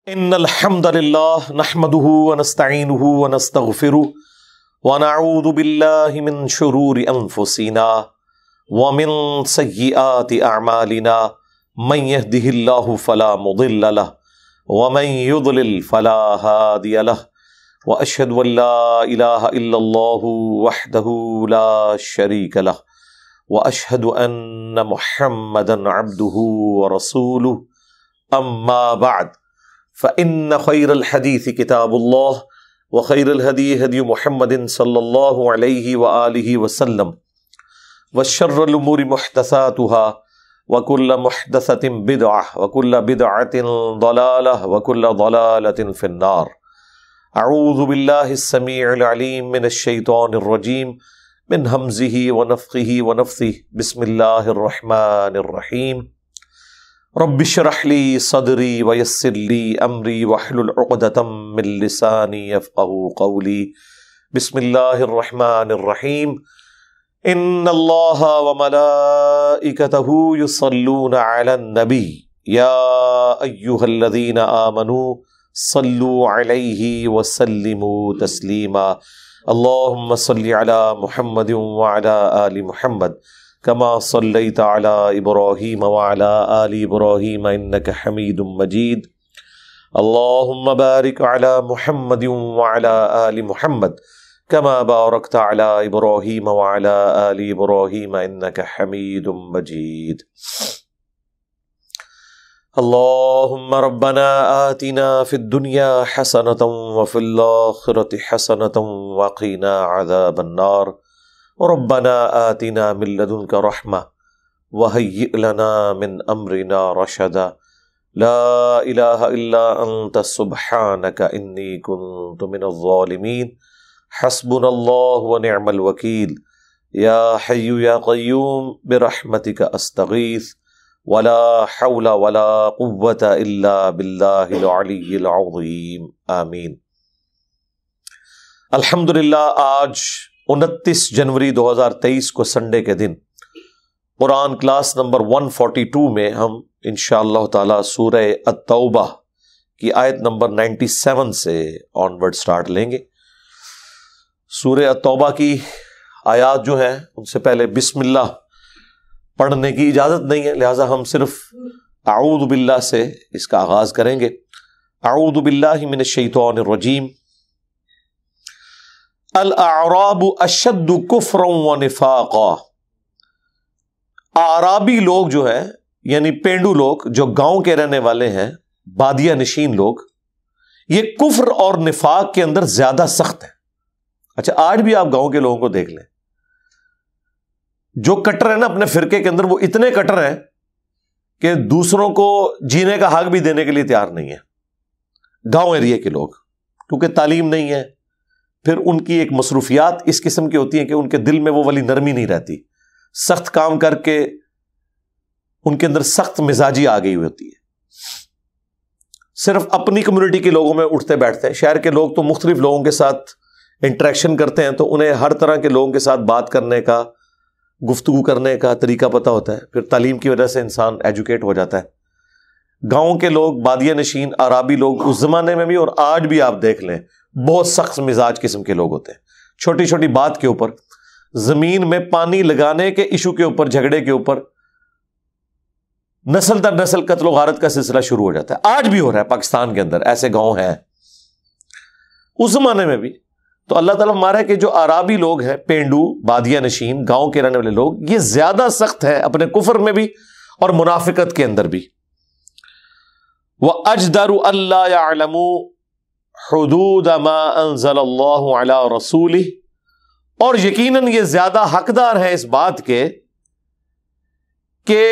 ان الحمد للہ نحمده ونستعینه ونستغفره ونعوذ باللہ من شرور انفسنا ومن سیئات اعمالنا من يهده اللہ فلا مضل له ومن يضلل فلا هادی له واشهد ان لا الہ الا اللہ وحدہ لا شریک له واشهد ان محمدا عبدہ ورسولہ اما بعد فإن خير الحديث كتاب الله وخير الهدي هدي محمد صلى الله عليه وآله وسلم وشر الأمور محدثاتها وكل محدثة بدعة وكل بدعة ضلالة وكل ضلالة في النار. أعوذ بالله السميع العليم من الشيطان الرجيم من همزه ونفخه ونفثه. بسم الله الرحمن الرحيم. رب اشرح لي صدري ويسر لي امري واحلل عقدة من لساني يفقهوا قولي. بسم الله الرحمن الرحيم. ان الله وملائكته يصلون على النبي يا ايها الذين آمنوا صلوا عليه وسلموا تسليما. اللهم صل على محمد وعلى آل محمد كما صليت على إبراهيم وعلى آل إبراهيم إنك حميد مجيد. اللهم بارك على محمد وعلى آل محمد كما باركت على إبراهيم وعلى آل إبراهيم إنك حميد مجيد. اللهم ربنا آتنا في الدنيا حسنة وفي الآخرة حسنة وقنا عذاب النار. ربنا آتنا من لدنك رحمة وهيئ لنا من أمرنا رشدا. لا إله إلا أنت سبحانك إني كنت من الظالمين. حسبنا الله ونعم الوكيل. يا حي يا قيوم برحمتك أستغيث ولا حول ولا قوة إلا بالله العلي العظيم. آمين. الحمدللہ آج 29 جنوری 2023 کو سنڈے کے دن قرآن کلاس نمبر 142 میں ہم انشاءاللہ تعالی سورہ التوبہ کی آیت نمبر 97 سے آنورڈ سٹارٹ لیں گے. سورہ التوبہ کی آیات جو ہیں ان سے پہلے بسم اللہ پڑھنے کی اجازت نہیں ہے، لہٰذا ہم صرف اعوذ باللہ سے اس کا آغاز کریں گے. اعوذ باللہ من الشیطان الرجیم. الاعراب اشد کفرا ونفاقا. اعرابی لوگ جو ہیں یعنی پینڈو لوگ جو گاؤں کے رہنے والے ہیں، بادیہ نشین لوگ، یہ کفر اور نفاق کے اندر زیادہ سخت ہیں. اچھا آج بھی آپ گاؤں کے لوگوں کو دیکھ لیں، جو کٹر ہیں نا اپنے فرقے کے اندر، وہ اتنے کٹر ہیں کہ دوسروں کو جینے کا حق بھی دینے کے لیے تیار نہیں ہے. گاؤں ایریے کے لوگ، کیونکہ تعلیم نہیں ہے، پھر ان کی ایک مصروفیات اس قسم کی ہوتی ہیں کہ ان کے دل میں وہ والی نرمی نہیں رہتی، سخت کام کر کے ان کے اندر سخت مزاجی آ گئی ہوتی ہے، صرف اپنی کمیونٹی کے لوگوں میں اٹھتے بیٹھتے ہیں. شہر کے لوگ تو مختلف لوگوں کے ساتھ انٹریکشن کرتے ہیں تو انہیں ہر طرح کے لوگوں کے ساتھ بات کرنے کا، گفتگو کرنے کا طریقہ پتہ ہوتا ہے، پھر تعلیم کی وجہ سے انسان ایجوکیٹ ہو جاتا ہے. گاؤں کے لوگ، بادیہ نشین عرابی لوگ اس زمانے میں بھی اور آج بھی آپ دیکھ لیں بہت سخت مزاج قسم کے لوگ ہوتے ہیں. چھوٹی چھوٹی بات کے اوپر، زمین میں پانی لگانے کے ایشو کے اوپر، جھگڑے کے اوپر نسل در نسل قتل و غارت کا سلسلہ شروع ہو جاتا ہے. آج بھی ہو رہا ہے پاکستان کے اندر، ایسے گاؤں ہیں. اس زمانے میں بھی تو اللہ تعالیٰ ہمارا کہ جو عرابی لوگ ہیں، پینڈو، بادیہ نشین، گاؤں کے رہنے والے لوگ، یہ زیادہ سخت ہیں اپنے کفر میں بھی اور منافقت کے اندر بھی. وَأَجْدَرُ أَلَّا يَعْلَمُوا حدود ما انزل اللہ علی رسولہ. اور یقیناً یہ زیادہ حقدار ہیں اس بات کے کہ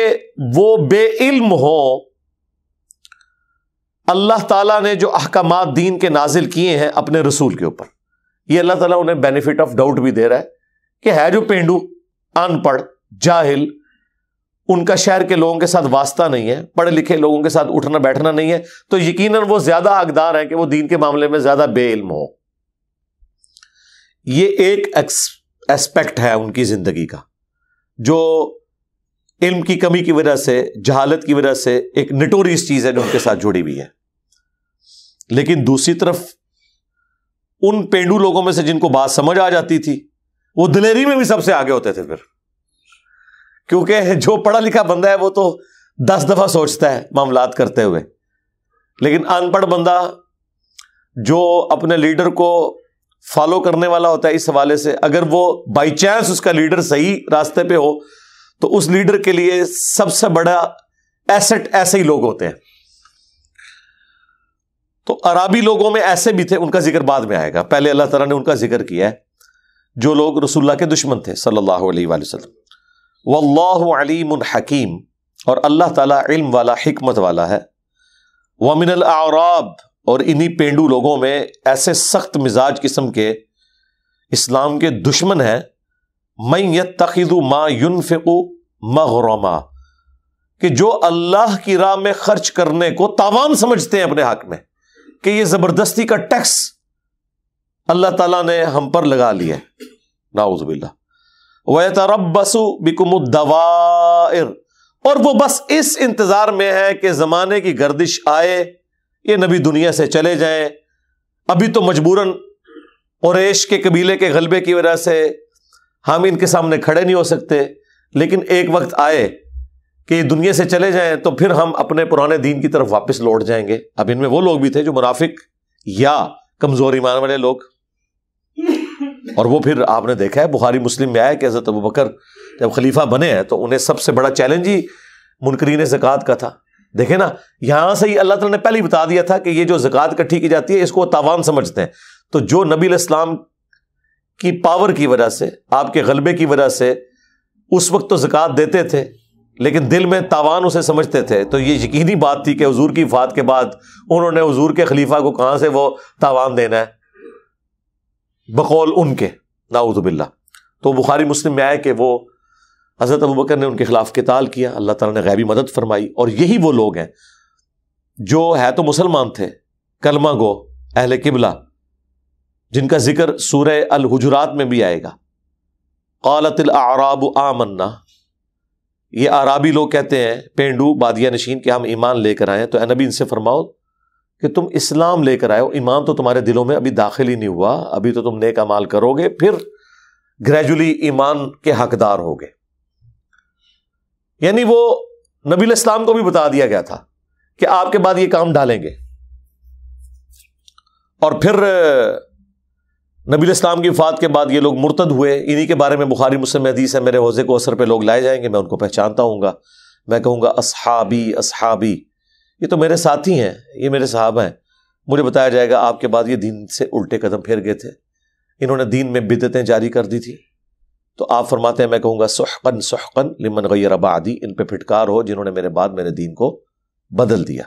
وہ بے علم ہو اللہ تعالیٰ نے جو احکامات دین کے نازل کیے ہیں اپنے رسول کے اوپر. یہ اللہ تعالیٰ انہیں بینیفٹ آف ڈاؤٹ بھی دے رہا ہے کہ ہے جو پینڈو، ان پڑھ، جاہل، ان کا شہر کے لوگوں کے ساتھ واسطہ نہیں ہے، پڑھے لکھے لوگوں کے ساتھ اٹھنا بیٹھنا نہیں ہے، تو یقیناً وہ زیادہ حقدار ہیں کہ وہ دین کے معاملے میں زیادہ بے علم ہو. یہ ایک ایسپیکٹ ہے ان کی زندگی کا جو علم کی کمی کی وجہ سے، جہالت کی وجہ سے ایک نٹوریس چیز ہے جو ان کے ساتھ جڑی ہوئی ہے. لیکن دوسری طرف ان پینڈو لوگوں میں سے جن کو بات سمجھ آ جاتی تھی وہ دلیری میں بھی سب سے آگے ہوتے تھے پھر، کیونکہ جو پڑھا لکھا بندہ ہے وہ تو 10 دفعہ سوچتا ہے معاملات کرتے ہوئے، لیکن ان پڑھ بندہ جو اپنے لیڈر کو فالو کرنے والا ہوتا ہے اس حوالے سے، اگر وہ بائی چانس اس کا لیڈر صحیح راستے پہ ہو تو اس لیڈر کے لیے سب سے بڑا ایسٹ ایسے ہی لوگ ہوتے ہیں۔ تو عربی لوگوں میں ایسے بھی تھے، ان کا ذکر بعد میں آئے گا، پہلے اللہ تعالیٰ نے ان کا ذکر کیا ہے جو لوگ رسول اللہ کے دشمن تھے صلی اللہ علیہ وآلہ وسلم۔ واللہ علیم حکیم، اور اللہ تعالیٰ علم والا حکمت والا ہے۔ ومن الاعراب، اور انہی پینڈو لوگوں میں ایسے سخت مزاج قسم کے اسلام کے دشمن ہیں، من یتخذ ما ينفق مغرما، کہ جو اللہ کی راہ میں خرچ کرنے کو تاوان سمجھتے ہیں اپنے حق میں، کہ یہ زبردستی کا ٹیکس اللہ تعالیٰ نے ہم پر لگا لیا ہے، نعوذ باللہ۔ وَيَتَرَبَّصُ بِكُمُ الدَّوَائِرُ، اور وہ بس اس انتظار میں ہے کہ زمانے کی گردش آئے، یہ نبی دنیا سے چلے جائیں۔ ابھی تو مجبوراً قریش کے قبیلے کے غلبے کی وجہ سے ہم ان کے سامنے کھڑے نہیں ہو سکتے، لیکن ایک وقت آئے کہ یہ دنیا سے چلے جائیں تو پھر ہم اپنے پرانے دین کی طرف واپس لوٹ جائیں گے۔ اب ان میں وہ لوگ بھی تھے جو منافق یا کمزور ایمان والے لوگ، اور وہ پھر آپ نے دیکھا ہے بخاری مسلم میں آیا کہ حضرت ابوبکر جب خلیفہ بنے ہیں تو انہیں سب سے بڑا چیلنج ہی منکرین زکوٰۃ کا تھا۔ دیکھیں نا، یہاں سے ہی اللہ تعالیٰ نے پہلے ہی بتا دیا تھا کہ یہ جو زکوٰۃ اکٹھی کی جاتی ہے اس کو تاوان سمجھتے ہیں، تو جو نبی علیہ السلام کی پاور کی وجہ سے، آپ کے غلبے کی وجہ سے اس وقت تو زکوٰۃ دیتے تھے لیکن دل میں تاوان اسے سمجھتے تھے، تو یہ یقینی بات تھی کہ حضور کی وفات کے بعد انہوں نے حضور کے خلیفہ کو کہاں سے وہ تاوان دینا ہے بقول ان کے، نعوذ باللہ۔ تو بخاری مسلم میں آئے کہ وہ حضرت ابوبکر نے ان کے خلاف قتال کیا، اللہ تعالیٰ نے غیبی مدد فرمائی، اور یہی وہ لوگ ہیں جو ہے تو مسلمان تھے، کلمہ گو، اہل قبلہ، جن کا ذکر سورہ الحجرات میں بھی آئے گا۔ قالت الاعراب آمنا، یہ اعرابی لوگ کہتے ہیں، پینڈو بادیہ نشین، کہ ہم ایمان لے کر آئے ہیں۔ تو اے نبی ان سے فرماؤ کہ تم اسلام لے کر آئے ہو، ایمان تو تمہارے دلوں میں ابھی داخل ہی نہیں ہوا، ابھی تو تم نیک اعمال کرو گے، پھر گریجولی ایمان کے حقدار ہوگے۔ یعنی وہ نبی علیہ السلام کو بھی بتا دیا گیا تھا کہ آپ کے بعد یہ کام ڈالیں گے، اور پھر نبی علیہ السلام کی وفات کے بعد یہ لوگ مرتد ہوئے۔ انہی کے بارے میں بخاری مسلم میں حدیث ہے، میرے حوضے کو اثر پہ لوگ لائے جائیں گے، میں ان کو پہچانتا ہوں گا، میں کہوں گا اصحابی اصحابی، یہ تو میرے ساتھی ہیں، یہ میرے صحابہ ہیں۔ مجھے بتایا جائے گا آپ کے بعد یہ دین سے الٹے قدم پھیر گئے تھے، انہوں نے دین میں بدعتیں جاری کر دی تھی۔ تو آپ فرماتے ہیں میں کہوں گا سحقن سحقن لمن غیر بعدی، ان پہ پھٹکار ہو جنہوں نے میرے بعد میرے دین کو بدل دیا۔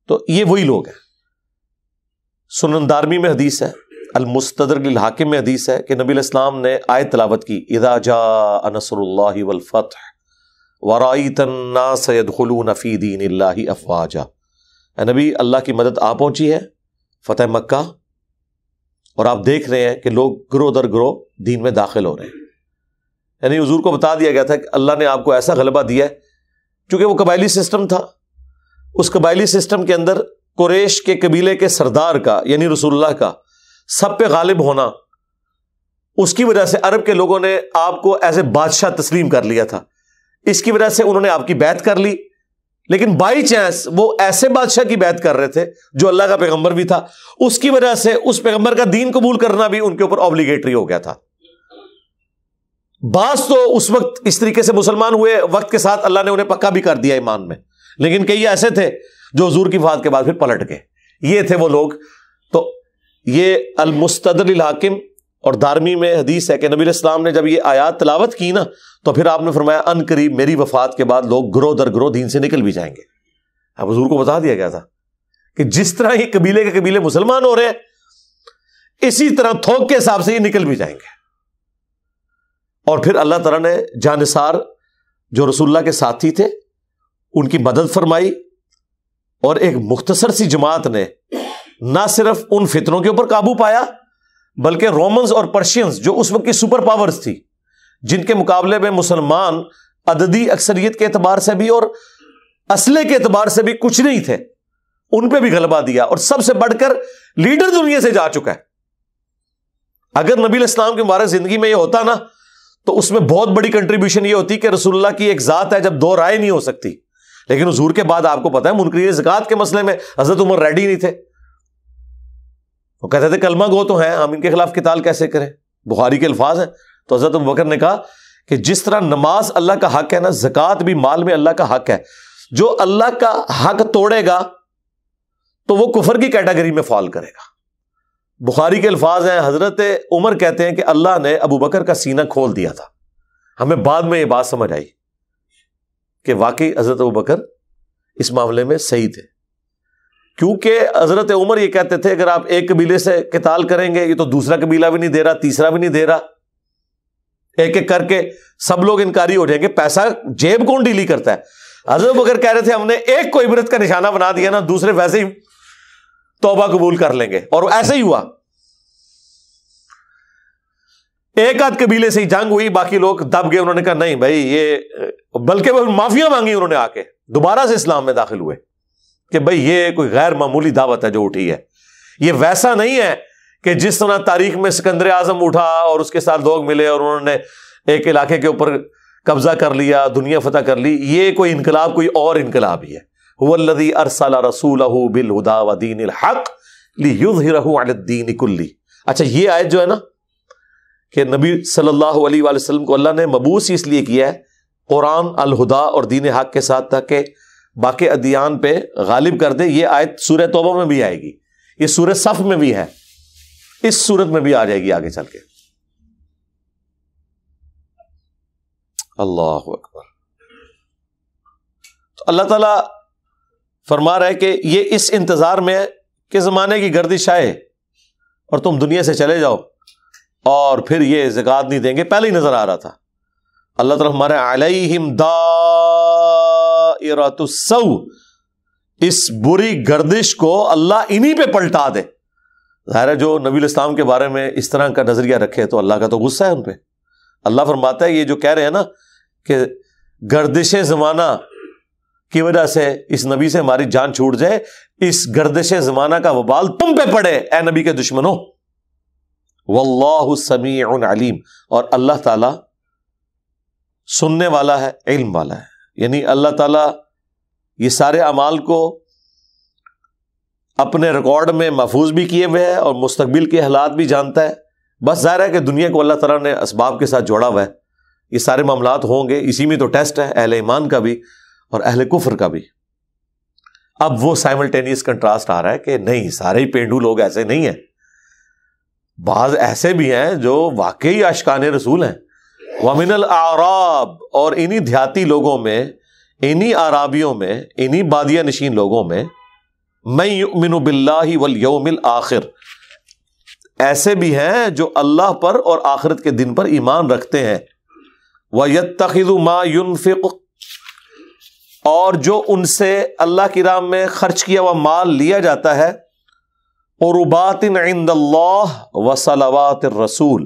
تو یہ وہی لوگ ہیں۔ سنن دارمی میں حدیث ہے، المستدرک للحاکم میں حدیث ہے کہ نبی علیہ السلام نے آیت تلاوت کی، اذا جاء نصر اللہ والفتح ورأیت الناس يدخلون فی دین اللہ افواجا، اے نبی اللہ کی مدد آ پہنچی ہے، فتح مکہ، اور آپ دیکھ رہے ہیں کہ لوگ گروہ در گروہ دین میں داخل ہو رہے ہیں۔ یعنی حضور کو بتا دیا گیا تھا کہ اللہ نے آپ کو ایسا غلبہ دیا ہے، چونکہ وہ قبائلی سسٹم تھا، اس قبائلی سسٹم کے اندر قریش کے قبیلے کے سردار کا یعنی رسول اللہ کا سب پہ غالب ہونا، اس کی وجہ سے عرب کے لوگوں نے آپ کو ایز اے بادشاہ تسلیم کر لیا تھا، اس کی وجہ سے انہوں نے آپ کی بیعت کر لی، لیکن بائی چانس وہ ایسے بادشاہ کی بیعت کر رہے تھے جو اللہ کا پیغمبر بھی تھا، اس کی وجہ سے اس پیغمبر کا دین قبول کرنا بھی ان کے اوپر اوبلیگیٹری ہو گیا تھا۔ بعض تو اس وقت اس طریقے سے مسلمان ہوئے، وقت کے ساتھ اللہ نے انہیں پکا بھی کر دیا ایمان میں، لیکن کئی ایسے تھے جو حضور کی وفات کے بعد پھر پلٹ گئے، یہ تھے وہ لوگ۔ تو یہ المستدرک للحاکم اور دارمی میں حدیث ہے کہ نبی علیہ السلام نے جب یہ آیات تلاوت کی نا تو پھر آپ نے فرمایا ان قریب میری وفات کے بعد لوگ گروہ در گروہ دین سے نکل بھی جائیں گے۔ اب حضور کو بتا دیا گیا تھا کہ جس طرح یہ قبیلے کے قبیلے مسلمان ہو رہے ہیں اسی طرح تھوک کے حساب سے یہ نکل بھی جائیں گے۔ اور پھر اللہ تعالیٰ نے جانثار جو رسول اللہ کے ساتھی تھے ان کی مدد فرمائی، اور ایک مختصر سی جماعت نے نہ صرف ان فتنوں کے اوپر قابو پایا بلکہ رومنز اور پرشینز جو اس وقت کی سپر پاورز تھی، جن کے مقابلے میں مسلمان عددی اکثریت کے اعتبار سے بھی اور اسلحے کے اعتبار سے بھی کچھ نہیں تھے، ان پہ بھی غلبہ دیا، اور سب سے بڑھ کر لیڈر دنیا سے جا چکا ہے۔ اگر نبی علیہ السلام کی مبارک زندگی میں یہ ہوتا نا تو اس میں بہت بڑی کنٹریبیوشن یہ ہوتی کہ رسول اللہ کی ایک ذات ہے جب دو رائے نہیں ہو سکتی، لیکن حضور کے بعد آپ کو پتا ہے منکرین زکوٰۃ کے مسئلے میں حضرت عمر ریڈی نہیں تھے، وہ کہتے تھے کلمہ گو تو ہیں، ہم ان کے خلاف قتال کیسے کریں، بخاری کے الفاظ ہیں۔ تو حضرت ابوبکر نے کہا کہ جس طرح نماز اللہ کا حق ہے نا، زکوٰۃ بھی مال میں اللہ کا حق ہے، جو اللہ کا حق توڑے گا تو وہ کفر کی کیٹیگری میں فال کرے گا۔ بخاری کے الفاظ ہیں، حضرت عمر کہتے ہیں کہ اللہ نے ابو بکر کا سینہ کھول دیا تھا۔ ہمیں بعد میں یہ بات سمجھ آئی کہ واقعی حضرت ابو بکر اس معاملے میں صحیح تھے، کیونکہ حضرت عمر یہ کہتے تھے اگر آپ ایک قبیلے سے قتال کریں گے، یہ تو دوسرا قبیلہ بھی نہیں دے رہا، تیسرا بھی نہیں دے رہا، ایک ایک کر کے سب لوگ انکاری ہو جائیں گے، پیسہ جیب کون ڈیلی کرتا ہے۔ حضرت ابو بکر کہہ رہے تھے ہم نے ایک کو عبرت کا نشانہ بنا دیا نا، دوسرے ویسے ہی توبہ قبول کر لیں گے، اور ایسے ہی ہوا۔ ایک آدھ قبیلے سے ہی جنگ ہوئی، باقی لوگ دب گئے، انہوں نے کہا نہیں بھائی یہ، بلکہ وہ معافیاں مانگی انہوں نے آ کے، دوبارہ سے اسلام میں داخل ہوئے کہ بھائی یہ کوئی غیر معمولی دعوت ہے جو اٹھی ہے، یہ ویسا نہیں ہے کہ جس طرح تاریخ میں سکندر اعظم اٹھا اور اس کے ساتھ لوگ ملے اور انہوں نے ایک علاقے کے اوپر قبضہ کر لیا، دنیا فتح کر لی۔ یہ کوئی انقلاب کوئی اور انقلاب ہی ہے۔ هو الذی ارسل رسولہ بالہدی ودین الحق لیظہرہ علی الدین کلہ۔ اچھا یہ آیت جو ہے نا کہ نبی صلی اللہ علیہ وآلہ وسلم کو اللہ نے مبعوث اس لیے کیا ہے قرآن الہدا اور دین حق کے ساتھ تاکہ باقی ادیان پہ غالب کر دے، یہ آیت سورہ توبہ میں بھی آئے گی، یہ سورہ صف میں بھی ہے، اس صورت میں بھی آ جائے گی آگے چل کے۔ اللہ اکبر۔ تو اللہ تعالیٰ فرما رہا ہے کہ یہ اس انتظار میں ہے کہ زمانے کی گردش آئے اور تم دنیا سے چلے جاؤ، اور پھر یہ زکوٰۃ نہیں دیں گے، پہلے ہی نظر آ رہا تھا۔ اللہ تعالیٰ ہمارے علیہم دائرۃ السوء، اس بری گردش کو اللہ انہی پہ پلٹا دے۔ ظاہر ہے جو نبی الاسلام کے بارے میں اس طرح کا نظریہ رکھے تو اللہ کا تو غصہ ہے ان پہ۔ اللہ فرماتا ہے یہ جو کہہ رہے ہیں نا کہ گردش زمانہ کی وجہ سے اس نبی سے ہماری جان چھوٹ جائے، اس گردش زمانہ کا وبال تم پہ پڑے اے نبی کے دشمنوں۔ واللہ سمیع علیم، اور اللہ تعالی سننے والا ہے، علم والا ہے، یعنی اللہ تعالی یہ سارے اعمال کو اپنے ریکارڈ میں محفوظ بھی کیے ہوئے ہے اور مستقبل کے حالات بھی جانتا ہے۔ بس ظاہر ہے کہ دنیا کو اللہ تعالیٰ نے اسباب کے ساتھ جوڑا ہوا ہے، یہ سارے معاملات ہوں گے، اسی میں تو ٹیسٹ ہے اہل ایمان کا بھی اور اہل کفر کا بھی۔ اب وہ سائملٹینیس کنٹراسٹ آ رہا ہے کہ نہیں سارے ہی پینڈو لوگ ایسے نہیں ہیں، بعض ایسے بھی ہیں جو واقعی عاشقان رسول ہیں۔ وَمِنَ الْأَعْرَابِ، اور انہی دیہاتی لوگوں میں، انہی عرابیوں میں، انہی بادیہ نشین لوگوں میں مَن يُؤْمِنُ بِاللَّهِ وَالْيَوْمِ الْآخِرِ، ایسے بھی ہیں جو اللہ پر اور آخرت کے دن پر ایمان رکھتے ہیں۔ وَيَتَّخِذُ مَا يُنْفِقُ، اور جو ان سے اللہ کی راہ میں خرچ کیا ہوا مال لیا جاتا ہے، قربات عند اللہ وصلوات الرسول،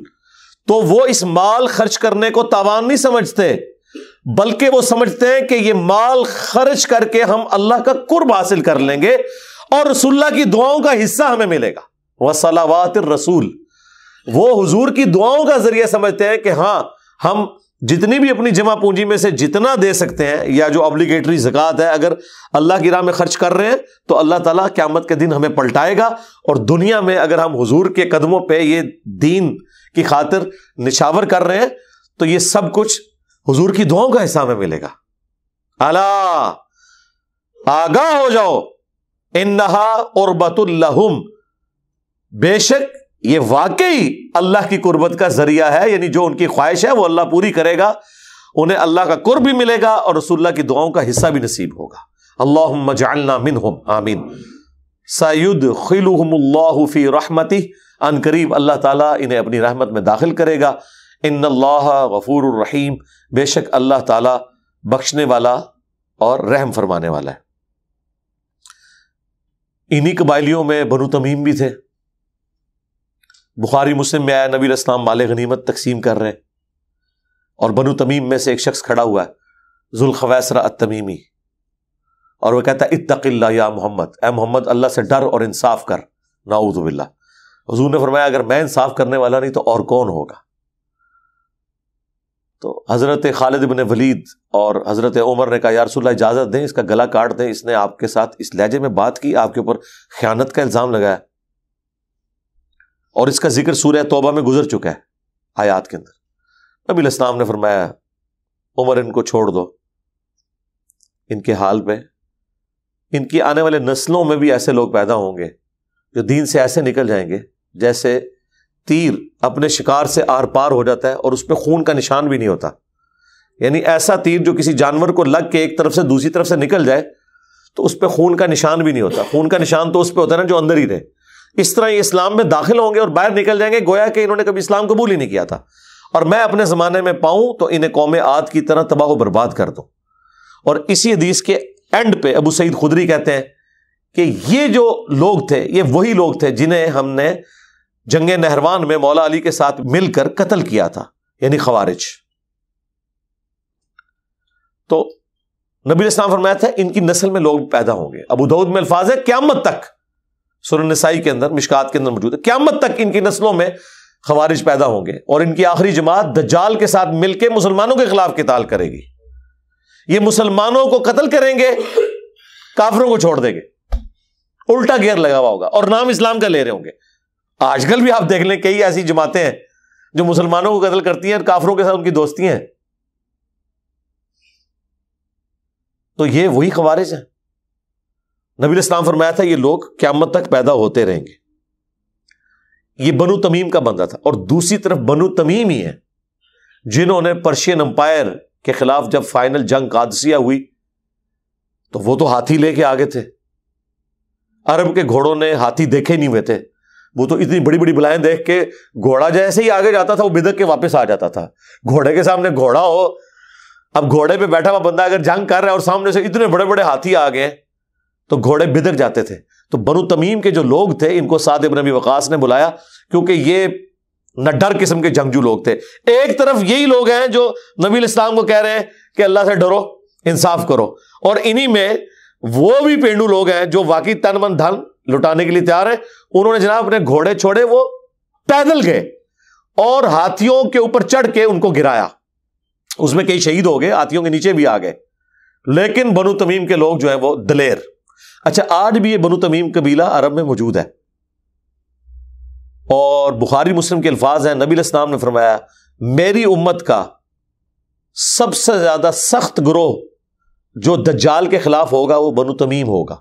تو وہ اس مال خرچ کرنے کو تاوان نہیں سمجھتے، بلکہ وہ سمجھتے ہیں کہ یہ مال خرچ کر کے ہم اللہ کا قرب حاصل کر لیں گے اور رسول اللہ کی دعاؤں کا حصہ ہمیں ملے گا۔ وصلوات الرسول، وہ حضور کی دعاؤں کا ذریعہ سمجھتے ہیں کہ ہاں ہم جتنی بھی اپنی جمع پونجی میں سے جتنا دے سکتے ہیں، یا جو obligatory زکوٰۃ ہے اگر اللہ کی راہ میں خرچ کر رہے ہیں تو اللہ تعالیٰ قیامت کے دن ہمیں پلٹائے گا، اور دنیا میں اگر ہم حضور کے قدموں پہ یہ دین کی خاطر نشاور کر رہے ہیں تو یہ سب کچھ حضور کی دعاؤں کا حصہ ہمیں ملے گا۔ الا، آگاہ ہو جاؤ، انہا قربۃ لہم، بے شک یہ واقعی اللہ کی قربت کا ذریعہ ہے، یعنی جو ان کی خواہش ہے وہ اللہ پوری کرے گا، انہیں اللہ کا قرب بھی ملے گا اور رسول اللہ کی دعاؤں کا حصہ بھی نصیب ہوگا۔ اللہم اجعلنا منہم، آمین۔ سیدخلہم اللہ فی رحمتہ، ان قریب اللہ تعالیٰ انہیں اپنی رحمت میں داخل کرے گا۔ ان اللہ غفور الرحیم، بے شک اللہ تعالیٰ بخشنے والا اور رحم فرمانے والا ہے۔ انہی قبائلیوں میں بنو تمیم بھی تھے۔ بخاری مسلم میں آیا نبی علیہ السلام مال غنیمت تقسیم کر رہے ہیں، اور بنو تمیم میں سے ایک شخص کھڑا ہوا ہے، ذوالخویسرہ التمیمی، اور وہ کہتا ہے اتق اللہ یا محمد، اے محمد اللہ سے ڈر اور انصاف کر. نعوذ باللہ. حضور نے فرمایا اگر میں انصاف کرنے والا نہیں تو اور کون ہوگا؟ تو حضرت خالد بن ولید اور حضرت عمر نے کہا یا رسول اللہ اجازت دیں، اس کا گلا کاٹ دیں، اس نے آپ کے ساتھ اس لہجے میں بات کی، آپ کے اوپر خیانت کا الزام لگایا، اور اس کا ذکر سورہ توبہ میں گزر چکا ہے آیات کے اندر. نبی علیہ السلام نے فرمایا عمر ان کو چھوڑ دو، ان کے حال پہ. ان کی آنے والے نسلوں میں بھی ایسے لوگ پیدا ہوں گے جو دین سے ایسے نکل جائیں گے جیسے تیر اپنے شکار سے آر پار ہو جاتا ہے اور اس پہ خون کا نشان بھی نہیں ہوتا. یعنی ایسا تیر جو کسی جانور کو لگ کے ایک طرف سے دوسری طرف سے نکل جائے تو اس پہ خون کا نشان بھی نہیں ہوتا. خون کا نشان تو اس پہ ہوتا ہے نا جو اندر ہی رہے. اس طرح یہ اسلام میں داخل ہوں گے اور باہر نکل جائیں گے گویا کہ انہوں نے کبھی اسلام قبول ہی نہیں کیا تھا، اور میں اپنے زمانے میں پاؤں تو انہیں قوم عاد کی طرح تباہ و برباد کر دوں. اور اسی حدیث کے اینڈ پہ ابو سعید خدری کہتے ہیں کہ یہ جو لوگ تھے یہ وہی لوگ تھے جنہیں ہم نے جنگ نہروان میں مولا علی کے ساتھ مل کر قتل کیا تھا، یعنی خوارج. تو نبی علیہ السلام فرمایا تھا ان کی نسل میں لوگ پیدا ہوں گے. ابو داؤد میں الفاظ ہے قیامت تک، سنن نسائی کے اندر مشکات کے اندر موجود ہے، قیامت تک ان کی نسلوں میں خوارج پیدا ہوں گے، اور ان کی آخری جماعت دجال کے ساتھ مل کے مسلمانوں کے خلاف قتال کرے گی. یہ مسلمانوں کو قتل کریں گے، کافروں کو چھوڑ دیں گے. الٹا گیئر لگا ہوا ہوگا اور نام اسلام کا لے رہے ہوں گے. آج کل بھی آپ دیکھ لیں کئی ایسی جماعتیں ہیں جو مسلمانوں کو قتل کرتی ہیں اور کافروں کے ساتھ ان کی دوستی ہیں. تو یہ وہی خوارج ہیں. نبی علیہ السلام فرمایا تھا یہ لوگ قیامت تک پیدا ہوتے رہیں گے. یہ بنو تمیم کا بندہ تھا، اور دوسری طرف بنو تمیم ہی ہے جنہوں نے پرشین امپائر کے خلاف جب فائنل جنگ قادسیہ ہوئی تو وہ تو ہاتھی لے کے آگے تھے. عرب کے گھوڑوں نے ہاتھی دیکھے نہیں ہوئے تھے، وہ تو اتنی بڑی بڑی بلائیں دیکھ کے گھوڑا جیسے ہی آگے جاتا تھا وہ بدک کے واپس آ جاتا تھا. گھوڑے کے سامنے گھوڑا ہو، اب گھوڑے پہ بیٹھا ہوا بندہ اگر جنگ کر رہا ہے اور سامنے سے اتنے بڑے بڑے ہاتھی آ گئے تو گھوڑے بدک جاتے تھے. تو بنو تمیم کے جو لوگ تھے ان کو سعد بن ابی وقاص نے بلایا کیونکہ یہ نہ ڈر قسم کے جنگجو لوگ تھے. ایک طرف یہی لوگ ہیں جو نبی علیہ السلام کو کہہ رہے ہیں کہ اللہ سے ڈرو، انصاف کرو، اور انہی میں وہ بھی پینڈو لوگ ہیں جو واقعی تن من دھن لٹانے کے لیے تیار ہیں. انہوں نے جناب اپنے گھوڑے چھوڑے، وہ پیدل گئے اور ہاتھیوں کے اوپر چڑھ کے ان کو گرایا. اس میں کئی شہید ہو گئے، ہاتھیوں کے نیچے بھی آ گئے. لیکن بنو تمیم کے لوگ جو ہیں وہ دلیر. اچھا آج بھی یہ بنو تمیم قبیلہ عرب میں موجود ہے، اور بخاری مسلم کے الفاظ ہیں نبی علیہ السلام نے فرمایا میری امت کا سب سے زیادہ سخت گروہ جو دجال کے خلاف ہوگا وہ بنو تمیم ہوگا.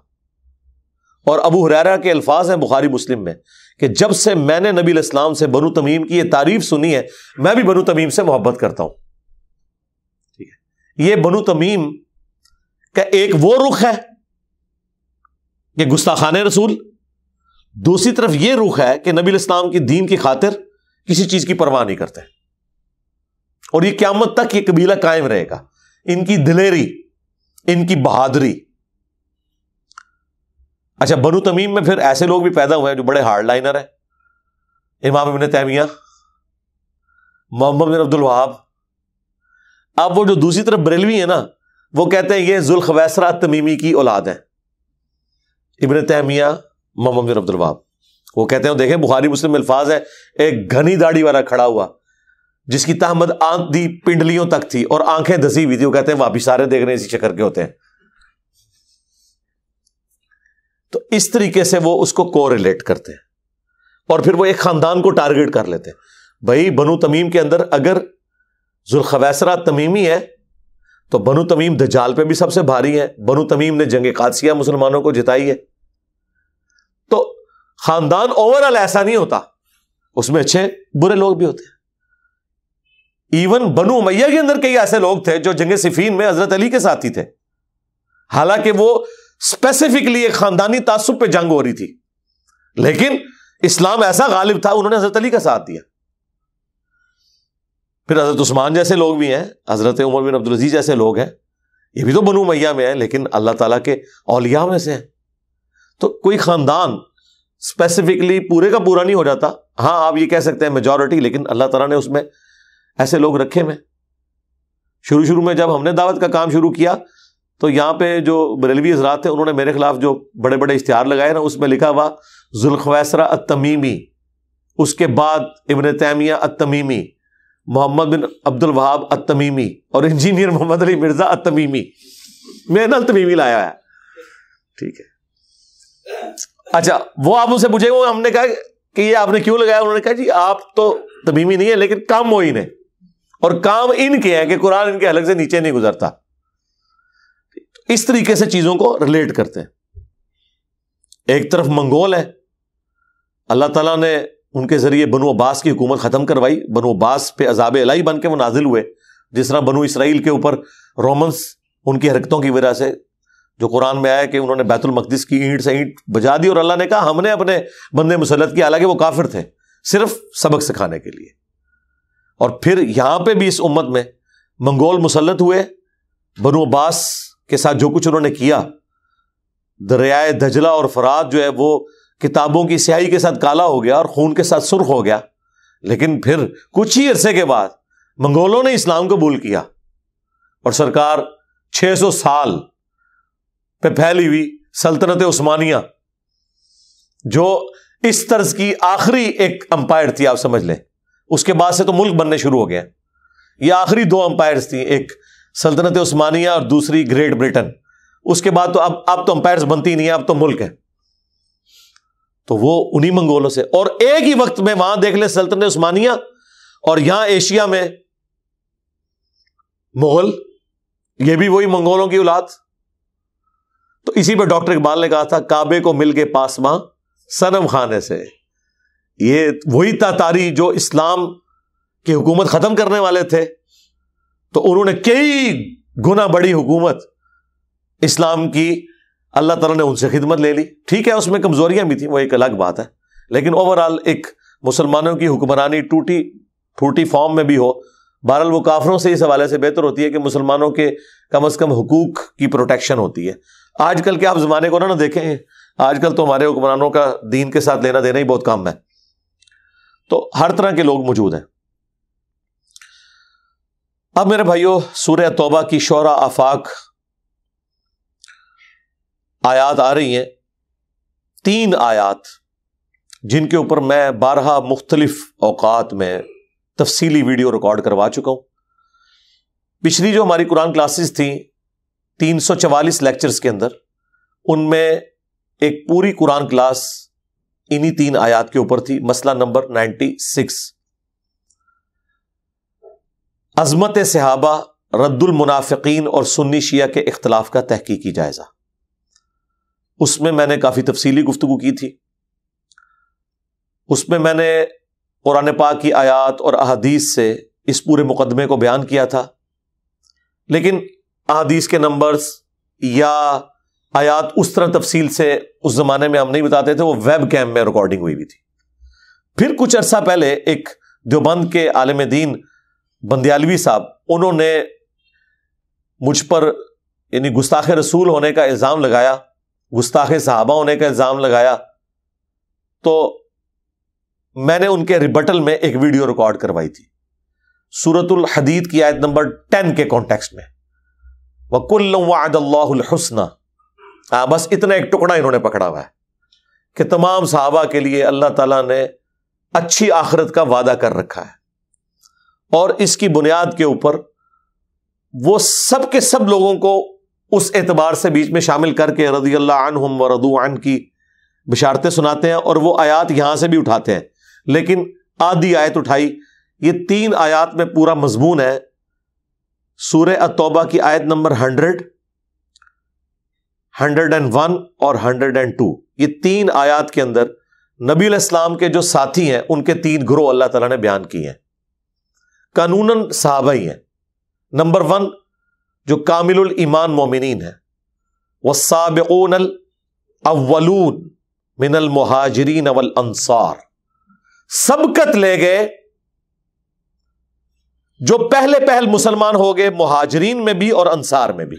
اور ابو ہریرہ کے الفاظ ہیں بخاری مسلم میں کہ جب سے میں نے نبی علیہ السلام سے بنو تمیم کی یہ تعریف سنی ہے میں بھی بنو تمیم سے محبت کرتا ہوں. ٹھیک ہے، یہ بنو تمیم کا ایک وہ رخ ہے کہ گستاخان رسول، دوسری طرف یہ رخ ہے کہ نبی علیہ السلام کی دین کی خاطر کسی چیز کی پرواہ نہیں کرتے، اور یہ قیامت تک یہ قبیلہ قائم رہے گا. ان کی دلیری، ان کی بہادری. اچھا بنو تمیم میں پھر ایسے لوگ بھی پیدا ہوئے ہیں جو بڑے ہارڈ لائنر ہیں. امام ابن تیمیہ، محمد بن عبد الوہاب. اب وہ جو دوسری طرف بریلوی ہیں نا وہ کہتے ہیں یہ ذوالخویسرہ تمیمی کی اولاد ہیں. ابن تیمیہ، محمد بن عبد الوہاب، وہ کہتے ہیں دیکھیں بخاری مسلم میں الفاظ ہے ایک گھنی داڑھی والا کھڑا ہوا جس کی تہمت آندھی پنڈلیوں تک تھی اور آنکھیں دسی ہوئی تھی. وہ کہتے ہیں واپس سارے دیکھ رہے ہیں اسی شکر کے ہوتے ہیں. تو اس طریقے سے وہ اس کو کو ریلیٹ کرتے ہیں اور پھر وہ ایک خاندان کو ٹارگٹ کر لیتے ہیں. بھائی بنو تمیم کے اندر اگر ذوالخویسرہ تمیمی ہے تو بنو تمیم دجال پہ بھی سب سے بھاری ہے. بنو تمیم نے جنگ قادسیہ مسلمانوں کو جتائی ہے. تو خاندان اوورآل ایسا نہیں ہوتا، اس میں اچھے برے لوگ بھی ہوتے ہیں. ایون بنو امیہ کے اندر کئی ایسے لوگ تھے جو جنگ صفین میں حضرت علی کے ساتھی تھے، حالانکہ وہ اسپیسیفکلی ایک خاندانی تعصب پہ جنگ ہو رہی تھی، لیکن اسلام ایسا غالب تھا انہوں نے حضرت علی کا ساتھ دیا. پھر حضرت عثمان جیسے لوگ بھی ہیں، حضرت عمر بن عبدالعزیز جیسے لوگ ہیں، یہ بھی تو بنو امیہ میں ہیں لیکن اللہ تعالیٰ کے اولیاء میں سے ہیں. تو کوئی خاندان اسپیسیفکلی پورے کا پورا نہیں ہو جاتا. ہاں آپ یہ کہہ سکتے ہیں میجورٹی، لیکن اللہ تعالیٰ نے اس میں ایسے لوگ رکھے ہوئے. شروع میں جب ہم نے دعوت کا کام شروع کیا تو یہاں پہ جو بریلوی حضرات تھے انہوں نے میرے خلاف جو بڑے بڑے اشتہار لگائے نا، اس میں لکھا ہوا ذوالخویسرہ التمیمی، اس کے بعد ابن تیمیہ التمیمی، محمد بن عبد الوہاب التمیمی اور انجینئر محمد علی مرزا التمیمی. میں نے التمیمی لایا ہے. ٹھیک ہے. اچھا وہ آپ ان سے پوچھے گا، ہم نے کہا کہ یہ آپ نے کیوں لگایا؟ انہوں نے کہا جی آپ تو تمیمی نہیں ہے لیکن کام وہی نے، اور کام ان کے ہے کہ قرآن ان کے حلق سے نیچے نہیں گزرتا. اس طریقے سے چیزوں کو ریلیٹ کرتے ہیں. ایک طرف منگول ہے، اللہ تعالیٰ نے ان کے ذریعے بنو عباس کی حکومت ختم کروائی، بنو عباس پہ عذاب الہی بن کے وہ نازل ہوئے، جس طرح بنو اسرائیل کے اوپر رومنس ان کی حرکتوں کی وجہ سے، جو قرآن میں آیا کہ انہوں نے بیت المقدس کی اینٹ سے اینٹ بجا دی، اور اللہ نے کہا ہم نے اپنے بندے مسلط کیے، حالانکہ وہ کافر تھے، صرف سبق سکھانے کے لیے. اور پھر یہاں پہ بھی اس امت میں منگول مسلط ہوئے، بنو عباس کے ساتھ جو کچھ انہوں نے کیا، دریائے دجلہ اور فرات جو ہے وہ کتابوں کی سیاہی کے ساتھ کالا ہو گیا اور خون کے ساتھ سرخ ہو گیا. لیکن پھر کچھ ہی عرصے کے بعد منگولوں نے اسلام قبول کیا، اور سرکار 600 سال پہ پھیلی ہوئی سلطنت عثمانیہ، جو اس طرز کی آخری ایک امپائر تھی، آپ سمجھ لیں. اس کے بعد سے تو ملک بننے شروع ہو گئے. یہ آخری 2 امپائرز تھیں، ایک سلطنت عثمانیہ اور دوسری گریٹ برٹن. اس کے بعد تو اب تو امپائرز بنتی نہیں ہیں، اب تو ملک ہے. تو وہ انہی منگولوں سے، اور ایک ہی وقت میں وہاں دیکھ لیں سلطنت عثمانیہ، اور یہاں ایشیا میں مغل، یہ بھی وہی منگولوں کی اولاد. تو اسی پہ ڈاکٹر اقبال نے کہا تھا کعبے کو مل کے پاسماں صنم خانے سے. یہ وہی تاتاری جو اسلام کی حکومت ختم کرنے والے تھے، تو انہوں نے کئی گنا بڑی حکومت اسلام کی، اللہ تعالیٰ نے ان سے خدمت لے لی. ٹھیک ہے اس میں کمزوریاں بھی تھیں، وہ ایک الگ بات ہے، لیکن اوورآل ایک مسلمانوں کی حکمرانی ٹوٹی پھوٹی فارم میں بھی ہو، بہرحال وہ کافروں سے اس حوالے سے بہتر ہوتی ہے کہ مسلمانوں کے کم از کم حقوق کی پروٹیکشن ہوتی ہے. آج کل کے آپ زمانے کو نہ دیکھیں، آج کل تو ہمارے حکمرانوں کا دین کے ساتھ لینا دینا ہی بہت کم ہے. تو ہر طرح کے لوگ موجود ہیں. اب میرے بھائیو، سورہ توبہ کی شعراء آفاق آیات آ رہی ہیں، 3 آیات جن کے اوپر میں 12 مختلف اوقات میں تفصیلی ویڈیو ریکارڈ کروا چکا ہوں. پچھلی جو ہماری قرآن کلاسز تھیں 344 لیکچرز کے اندر، ان میں ایک پوری قرآن کلاس انہی 3 آیات کے اوپر تھی. مسئلہ نمبر 96، عظمت صحابہ، رد المنافقین اور سنی شیعہ کے اختلاف کا تحقیقی جائزہ. اس میں میں نے کافی تفصیلی گفتگو کی تھی. اس میں میں نے قرآن پاک کی آیات اور احادیث سے اس پورے مقدمے کو بیان کیا تھا، لیکن احادیث کے نمبرز یا آیات اس طرح تفصیل سے اس زمانے میں ہم نہیں بتاتے تھے، وہ ویب کیم میں ریکارڈنگ ہوئی بھی تھی. پھر کچھ عرصہ پہلے ایک دیوبند کے عالم دین بندیالوی صاحب، انہوں نے مجھ پر یعنی گستاخ رسول ہونے کا الزام لگایا، گستاخ صحابہ ہونے کا الزام لگایا. تو میں نے ان کے ریبٹل میں ایک ویڈیو ریکارڈ کروائی تھی سورۃ الحدید کی آیت نمبر 10 کے کانٹیکسٹ میں، وَكُلًّا وَعَدَ اللَّهُ الْحُسْنَى. بس اتنا ایک ٹکڑا انہوں نے پکڑا ہوا ہے کہ تمام صحابہ کے لیے اللہ تعالیٰ نے اچھی آخرت کا وعدہ کر رکھا ہے، اور اس کی بنیاد کے اوپر وہ سب کے سب لوگوں کو اس اعتبار سے بیچ میں شامل کر کے رضی اللہ عنہم ورضوا عنہ کی بشارتیں سناتے ہیں، اور وہ آیات یہاں سے بھی اٹھاتے ہیں. لیکن آدھی آیت اٹھائی. یہ 3 آیات میں پورا مضمون ہے. سورہ التوبہ کی آیت نمبر 100، 101 اور 102. یہ 3 آیات کے اندر نبی علیہ السلام کے جو ساتھی ہیں ان کے 3 گروہ اللہ تعالیٰ نے بیان کیے ہیں. قانوناً صحابہ ہی ہیں. نمبر 1 جو کامل الایمان مومنین ہیں، والسابقون الاولون من المہاجرین والانصار، سبقت لے گئے جو پہلے مسلمان ہو گئے، مہاجرین میں بھی اور انصار میں بھی.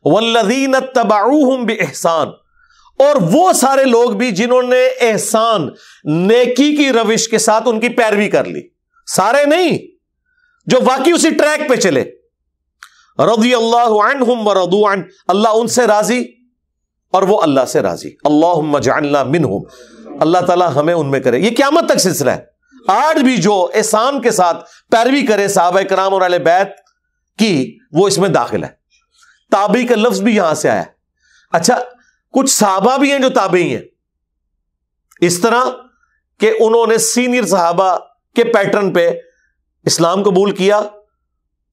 والذین اتبعوہم باحسان، اور وہ سارے لوگ بھی جنہوں نے احسان نیکی کی روش کے ساتھ ان کی پیروی کر لی. سارے نہیں، جو واقعی اسی ٹریک پہ چلے. رضی اللہ عنہم ورضوا عنہ، اللہ ان سے راضی اور وہ اللہ سے راضی. اللہم اجعلنا منہم، اللہ تعالیٰ ہمیں ان میں کرے. یہ قیامت تک سلسلہ ہے. آج بھی جو احسان کے ساتھ پیروی کرے صحابہ کرام اور اہل بیت کی، وہ اس میں داخل ہے. تابعی کا لفظ بھی یہاں سے آیا ہے. اچھا، کچھ صحابہ بھی ہیں جو تابعی ہیں، اس طرح کہ انہوں نے سینئر صحابہ کے پیٹرن پہ اسلام قبول کیا.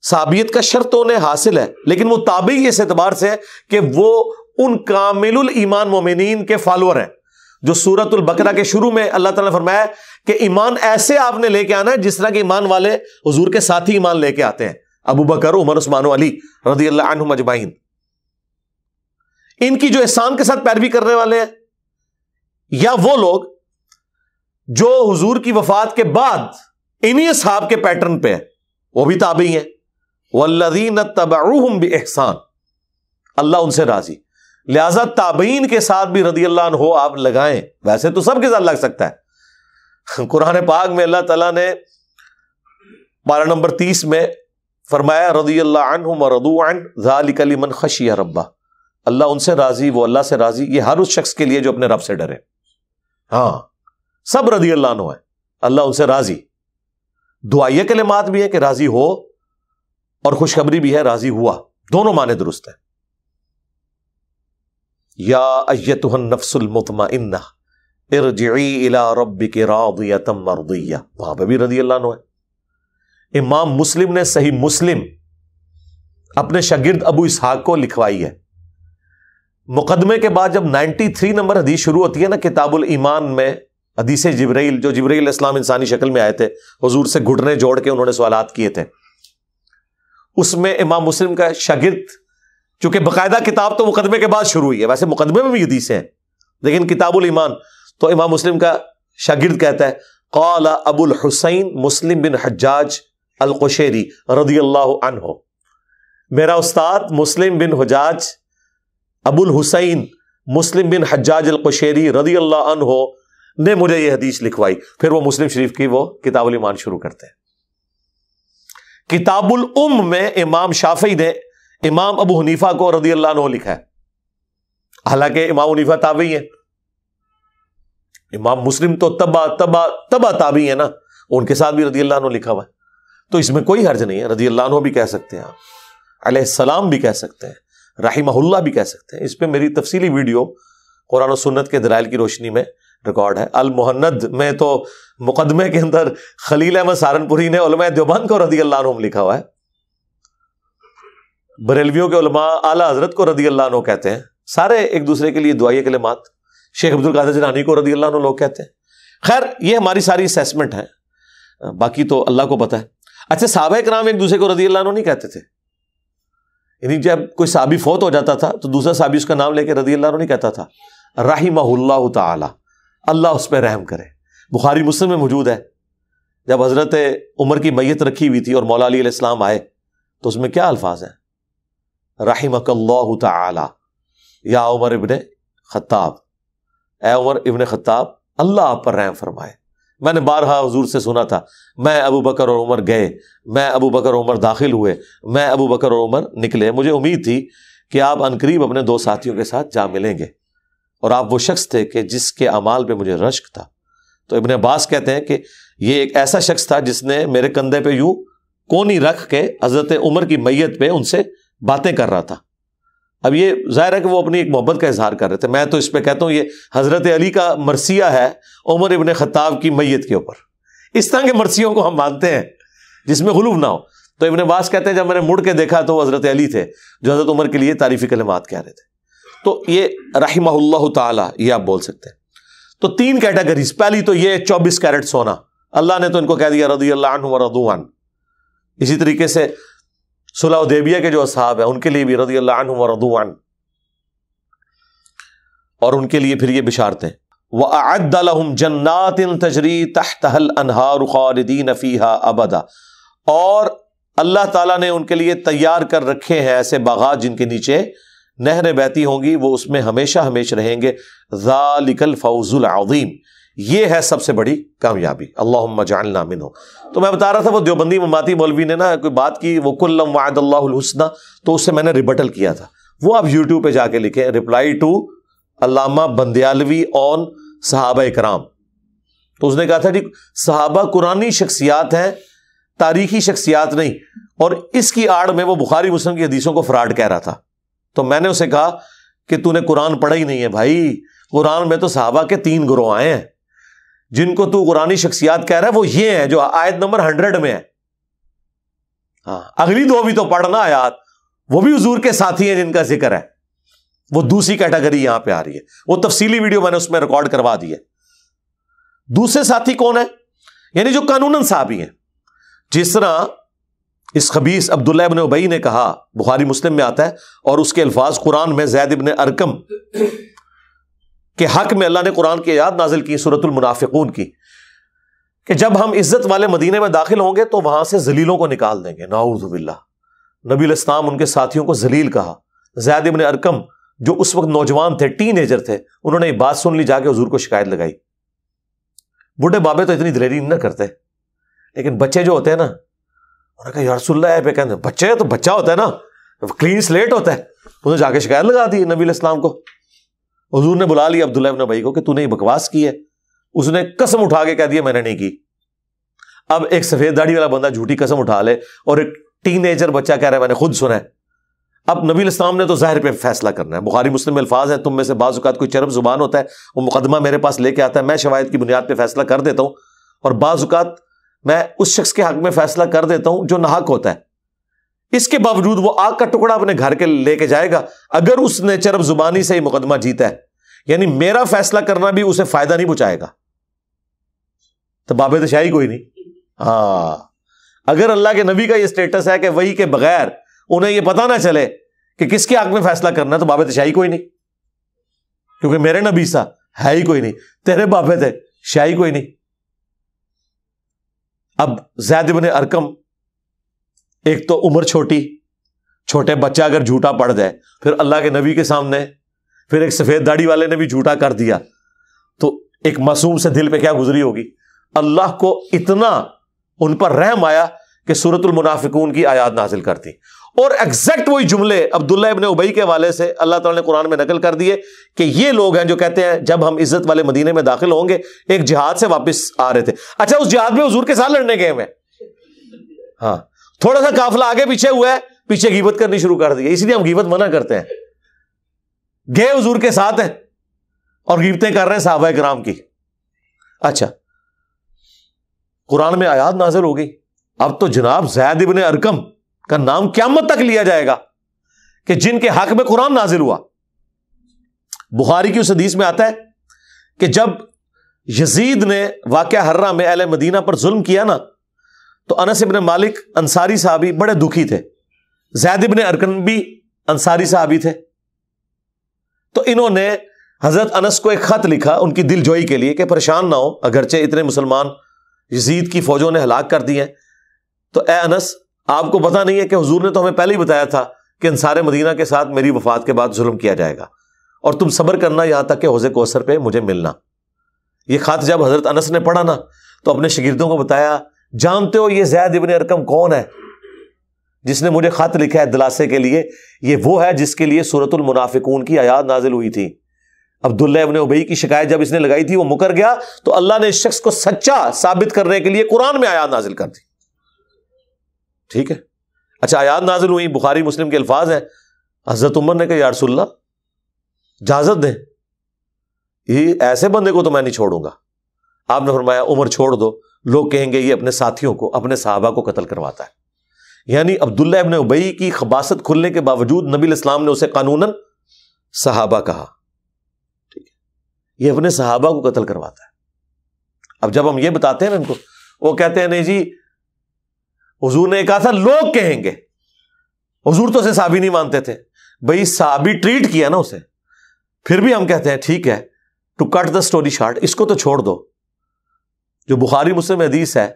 صحابیت کا شرط تو انہیں حاصل ہے، لیکن وہ تابعی اس اعتبار سے ہے کہ وہ ان کامل الایمان مومنین کے فالوور ہیں، جو سورۃ البقرہ کے شروع میں اللہ تعالیٰ نے فرمایا کہ ایمان ایسے آپ نے لے کے آنا ہے جس طرح کے ایمان والے حضور کے ساتھی ایمان لے کے آتے ہیں، ابو بکر، عمر، عثمان و علی رضی اللہ عنہم اجمعین. ان کی جو احسان کے ساتھ پیروی کرنے والے ہیں، یا وہ لوگ جو حضور کی وفات کے بعد انہی اصحاب کے پیٹرن پہ ہیں، وہ بھی تابعی ہیں. والذین اتبعوہم بإحسان، اللہ ان سے راضی. لہذا تابعین کے ساتھ بھی رضی اللہ عنہ آپ لگائیں. ویسے تو سب کے ساتھ لگ سکتا ہے. قرآن پاک میں اللہ تعالیٰ نے پارہ نمبر 30 میں فرمایا رضی اللہ عنہم ورضوا عنہ ذالک لمن خشی ربہ، اللہ ان سے راضی، وہ اللہ سے راضی. یہ ہر اس شخص کے لیے جو اپنے رب سے ڈرے. ہاں، سب رضی اللہ عنہ ہے، اللہ ان سے راضی. دعائیہ کلمات بھی ہیں کہ راضی ہو، اور خوشخبری بھی ہے راضی ہوا. دونوں معنی درست ہیں. یا ایتھا النفس المطمئنہ ارجعی الی ربک راضیۃ مرضیہ، وہاں پہ بھی رضی اللہ عنہ ہے. امام مسلم نے صحیح مسلم اپنے شاگرد ابو اسحاق کو لکھوائی ہے. مقدمے کے بعد جب 93 نمبر حدیث شروع ہوتی ہے نا کتاب الایمان میں، حدیث جبرائیل، جو جبرائیل علیہ السلام انسانی شکل میں آئے تھے، حضور سے گھٹنے جوڑ کے انہوں نے سوالات کیے تھے، اس میں امام مسلم کا شاگرد، چونکہ باقاعدہ کتاب تو مقدمے کے بعد شروع ہوئی ہے، ویسے مقدمے میں بھی حدیثیں ہیں لیکن کتاب الایمان، تو امام مسلم کا شاگرد کہتا ہے قال ابو الحسین مسلم بن حجاج القشیری رضی اللہ عنہ، میرا استاد مسلم بن حجاج ابو الحسین مسلم بن حجاج القشیری رضی اللہ عنہ نے مجھے یہ حدیث لکھوائی. پھر وہ مسلم شریف کی وہ کتاب الایمان شروع کرتے ہیں. کتاب الام میں امام شافعی نے امام ابو حنیفہ کو رضی اللہ عنہ لکھا ہے، حالانکہ امام حنیفہ تابعی ہیں. امام مسلم تو تبا تابعی ہیں نا، ان کے ساتھ بھی رضی اللہ عنہ لکھا ہوا ہے. تو اس میں کوئی حرج نہیں ہے. رضی اللہ عنہ بھی کہہ سکتے ہیں، علیہ السلام بھی کہہ سکتے ہیں، رحمہ اللہ بھی کہہ سکتے ہیں. اس پہ میری تفصیلی ویڈیو قرآن و سنت کے دلائل کی روشنی میں ریکارڈ ہے. المہند میں تو مقدمے کے اندر خلیل احمد سہارنپوری نے علماء دیوبند کو رضی اللہ عنہ لکھا ہوا ہے. بریلویوں کے علماء اعلیٰ حضرت کو رضی اللہ عنہ کہتے ہیں. سارے ایک دوسرے کے لیے دعائیہ کلمات. شیخ عبد القادر جیلانی کو رضی اللہ عنہ لوگ کہتے ہیں. خیر، یہ ہماری ساری اسیسمنٹ ہے، باقی تو اللہ کو پتہ ہے. اچھا، صحابہ کرام ایک دوسرے کو رضی اللہ عنہ نہیں کہتے تھے، یعنی جب کوئی صحابی فوت ہو جاتا تھا تو دوسرا صحابی اس کا نام لے کے رضی اللہ عنہ نہیں کہتا تھا. رحمہ اللہ تعالی، اللہ اس پہ رحم کرے. بخاری مسلم میں موجود ہے، جب حضرت عمر کی میت رکھی ہوئی تھی اور مولا علی علیہ السلام آئے تو اس میں کیا الفاظ ہیں؟ رحمک اللہ تعالی یا عمر ابن خطاب، اے عمر ابن خطاب اللہ آپ پر رحم فرمائے. میں نے بارہا حضور سے سنا تھا، میں ابو بکر اور عمر گئے، میں ابو بکر اور عمر داخل ہوئے، میں ابو بکر اور عمر نکلے. مجھے امید تھی کہ آپ عنقریب اپنے دو ساتھیوں کے ساتھ جا ملیں گے، اور آپ وہ شخص تھے کہ جس کے اعمال پہ مجھے رشک تھا. تو ابن عباس کہتے ہیں کہ یہ ایک ایسا شخص تھا جس نے میرے کندھے پہ یوں کونی رکھ کے حضرت عمر کی میت پہ ان سے باتیں کر رہا تھا. اب یہ ظاہر ہے کہ وہ اپنی ایک محبت کا اظہار کر رہے تھے. میں تو اس پہ کہتا ہوں یہ حضرت علی کا مرثیہ ہے عمر ابن خطاب کی میت کے اوپر. اس طرح کے مرثیوں کو ہم مانتے ہیں جس میں غلو نہ ہو. تو ابن عباس کہتے ہیں جب میں نے مڑ کے دیکھا تو وہ حضرت علی تھے جو حضرت عمر کے لیے تعریفی کلمات کہہ رہے تھے. تو یہ رحمہ اللہ تعالی یہ آپ بول سکتے ہیں. تو 3 کیٹیگریز. پہلی تو یہ 24 کیرٹ سونا، اللہ نے تو ان کو کہہ دیا رضی اللہ عنہ ورضوا عنہ. اسی طریقے سے صلح حدیبیہ کے جو اصحاب ہیں ان کے لیے بھی رضی اللہ عنہ ورضوا عنہ، اور ان کے لیے پھر یہ بشارتیں وَأَعَدَّ لَهُمْ جَنَّاتٍ تَجْرِي تَحْتَهَا الْأَنْهَارُ خَالِدِينَ فِيهَا أَبَدًا، اور اللہ تعالیٰ نے ان کے لیے تیار کر رکھے ہیں ایسے باغات جن کے نیچے نہریں بہتی ہوں گی، وہ اس میں ہمیشہ ہمیشہ رہیں گے. ذَلِكَ الْفَوْزُ الْعَظِيمُ، یہ ہے سب سے بڑی کامیابی. اللہم اجعلنا منہم. تو میں بتا رہا تھا وہ دیوبندی مماتی مولوی نے نا کوئی بات کی، وہ کلم وعد اللہ الحسنی، تو اس سے میں نے ریبٹل کیا تھا. وہ آپ یوٹیوب پہ جا کے لکھیں رپلائی ٹو علامہ بندیالوی آن صحابہ اکرام. تو اس نے کہا تھا جی صحابہ قرآنی شخصیات ہیں، تاریخی شخصیات نہیں، اور اس کی آڑ میں وہ بخاری مسلم کی حدیثوں کو فراڈ کہہ رہا تھا. تو میں نے اسے کہا کہ تو نے قرآن پڑھا ہی نہیں ہے بھائی. قرآن میں تو صحابہ کے 3 گروہ آئے ہیں، جن کو تو قرآنی شخصیات کہہ رہا ہے وہ یہ ہیں جو آیت نمبر 100 میں ہے. ہاں اگلی 2 بھی تو پڑھنا آیات، وہ بھی حضور کے ساتھی ہیں جن کا ذکر ہے. وہ دوسری کیٹیگری یہاں پہ آ رہی ہے، وہ تفصیلی ویڈیو میں نے اس میں ریکارڈ کروا دی ہے. دوسرے ساتھی کون ہے؟ یعنی جو قانوناً صحابی ہیں. جس طرح اس خبیث عبداللہ ابن ابی نے کہا، بخاری مسلم میں آتا ہے، اور اس کے الفاظ قرآن میں زید ابن ارقم کے حق میں اللہ نے قرآن کی آیات نازل کی سورۃ المنافقون کی، کہ جب ہم عزت والے مدینے میں داخل ہوں گے تو وہاں سے ذلیلوں کو نکال دیں گے. نعوذ باللہ. نبی علیہ السلام ان کے ساتھیوں کو ذلیل کہا. زید ابن ارقم جو اس وقت نوجوان تھے، ٹین ایجر تھے، انہوں نے یہ بات سن لی، جا کے حضور کو شکایت لگائی. بوڑھے بابے تو اتنی دلیری نہ کرتے، لیکن بچے جو ہوتے ہیں نا، انہوں نے کہا یا رسول اللہ، پہ کہتے ہیں بچے تو بچہ ہوتا ہے نا، کلین سلیٹ ہوتا ہے. انہوں نے جا کے شکایت لگا دی نبی علیہ السلام کو. حضور نے بلا لیا عبداللہ ابن ابی کو کہ تو نے یہ بکواس کی ہے. اس نے قسم اٹھا کے کہہ دیا میں نے نہیں کی. اب ایک سفید داڑھی والا بندہ جھوٹی قسم اٹھا لے، اور ایک ٹین ایجر بچہ کہہ رہا ہے میں نے خود سنا ہے. اب نبی علیہ السلام نے تو ظاہر پہ فیصلہ کرنا ہے. بخاری مسلم میں الفاظ ہیں، تم میں سے بعض اوقات کوئی چرب زبان ہوتا ہے، وہ مقدمہ میرے پاس لے کے آتا ہے، میں شواہد کی بنیاد پہ فیصلہ کر دیتا ہوں، اور بعض اوقات میں اس شخص کے حق میں فیصلہ کر دیتا ہوں جو ناحق ہوتا ہے. اس کے باوجود وہ آگ کا ٹکڑا اپنے گھر کے لے کے جائے گا اگر اس نے چرب زبانی سے ہی مقدمہ جیتا ہے. یعنی میرا فیصلہ کرنا بھی اسے فائدہ نہیں پہنچائے گا. تو باب تشائی کوئی نہیں. ہاں اگر اللہ کے نبی کا یہ سٹیٹس ہے کہ وہی کے بغیر انہیں یہ پتا نہ چلے کہ کس کے حق میں فیصلہ کرنا ہے، تو باب تشائی کوئی نہیں، کیونکہ میرے نبی سا ہے ہی کوئی نہیں. تیرے بابے تھے، شاہی کوئی نہیں. اب زید بن ارقم، ایک تو عمر چھوٹی، چھوٹے بچہ اگر جھوٹا پڑ جائے، پھر اللہ کے نبی کے سامنے، پھر ایک سفید داڑھی والے نے بھی جھوٹا کر دیا، تو ایک معصوم سے دل پہ کیا گزری ہوگی. اللہ کو اتنا ان پر رحم آیا کہ سورۃ المنافقون کی آیات نازل کر دی. اور ایگزیکٹ وہی جملے عبداللہ ابن ابی کے حوالے سے اللہ تعالیٰ نے قرآن میں نقل کر دیے کہ یہ لوگ ہیں جو کہتے ہیں جب ہم عزت والے مدینے میں داخل ہوں گے، ایک جہاد سے واپس آ رہے تھے. اچھا اس جہاد میں حضور کے ساتھ لڑنے گئے ہوئے، ہاں تھوڑا سا قافلہ آگے پیچھے ہوا ہے، پیچھے غیبت کرنی شروع کر دی. اس لیے ہم غیبت منع کرتے ہیں. گئے حضور کے ساتھ ہیں اور غیبتیں کر رہے ہیں صحابہ کرام کی. اچھا قرآن میں آیات نازل ہو گئی. اب تو جناب زید ابن ارقم کا نام قیامت تک لیا جائے گا کہ جن کے حق میں قرآن نازل ہوا. بخاری کی اس حدیث میں آتا ہے کہ جب یزید نے واقعہ حرہ میں اہل مدینہ پر ظلم کیا نا، تو انس ابن مالک انصاری صحابی بڑے دکھی تھے، زید ابن ارقم بھی انصاری صحابی تھے. تو انہوں نے حضرت انس کو ایک خط لکھا ان کی دل جوئی کے لیے کہ پریشان نہ ہو، اگرچہ اتنے مسلمان یزید کی فوجوں نے ہلاک کر دی ہیں، تو اے انس آپ کو پتہ نہیں ہے کہ حضور نے تو ہمیں پہلے ہی بتایا تھا کہ انصار مدینہ کے ساتھ میری وفات کے بعد ظلم کیا جائے گا، اور تم صبر کرنا یہاں تک کہ حوض کوثر پہ مجھے ملنا. یہ خط جب حضرت انس نے پڑھا نا تو اپنے شاگردوں کو بتایا، جانتے ہو یہ زید ابن ارقم کون ہے جس نے مجھے خط لکھا ہے دلاسے کے لیے؟ یہ وہ ہے جس کے لیے سورۃ المنافقون کی آیات نازل ہوئی تھی. عبداللہ ابن ابی کی شکایت جب اس نے لگائی تھی وہ مکر گیا، تو اللہ نے اس شخص کو سچا ثابت کرنے کے لیے قرآن میں آیات نازل کر دی. ٹھیک ہے. اچھا آیات نازل ہوئی، بخاری مسلم کے الفاظ ہیں، حضرت عمر نے کہا یا رسول اللہ اجازت دیں، یہ ایسے بندے کو تو میں نہیں چھوڑوں گا. آپ نے فرمایا عمر چھوڑ دو، لوگ کہیں گے یہ اپنے ساتھیوں کو، اپنے صحابہ کو قتل کرواتا ہے. یعنی عبداللہ ابن ابی کی خباثت کھلنے کے باوجود نبی علیہ السلام نے اسے قانوناً صحابہ کہا. ٹھیک ہے، یہ اپنے صحابہ کو قتل کرواتا ہے. اب جب ہم یہ بتاتے ہیں نا ان کو، وہ کہتے ہیں نہیں جی حضور نے کہا تھا لوگ کہیں گے. حضور تو اسے صحابی نہیں مانتے تھے. بھئی صحابی ٹریٹ کیا نا اسے، پھر بھی ہم کہتے ہیں ٹھیک ہے، to cut the story short, اس کو تو چھوڑ دو. جو بخاری مسلم حدیث ہے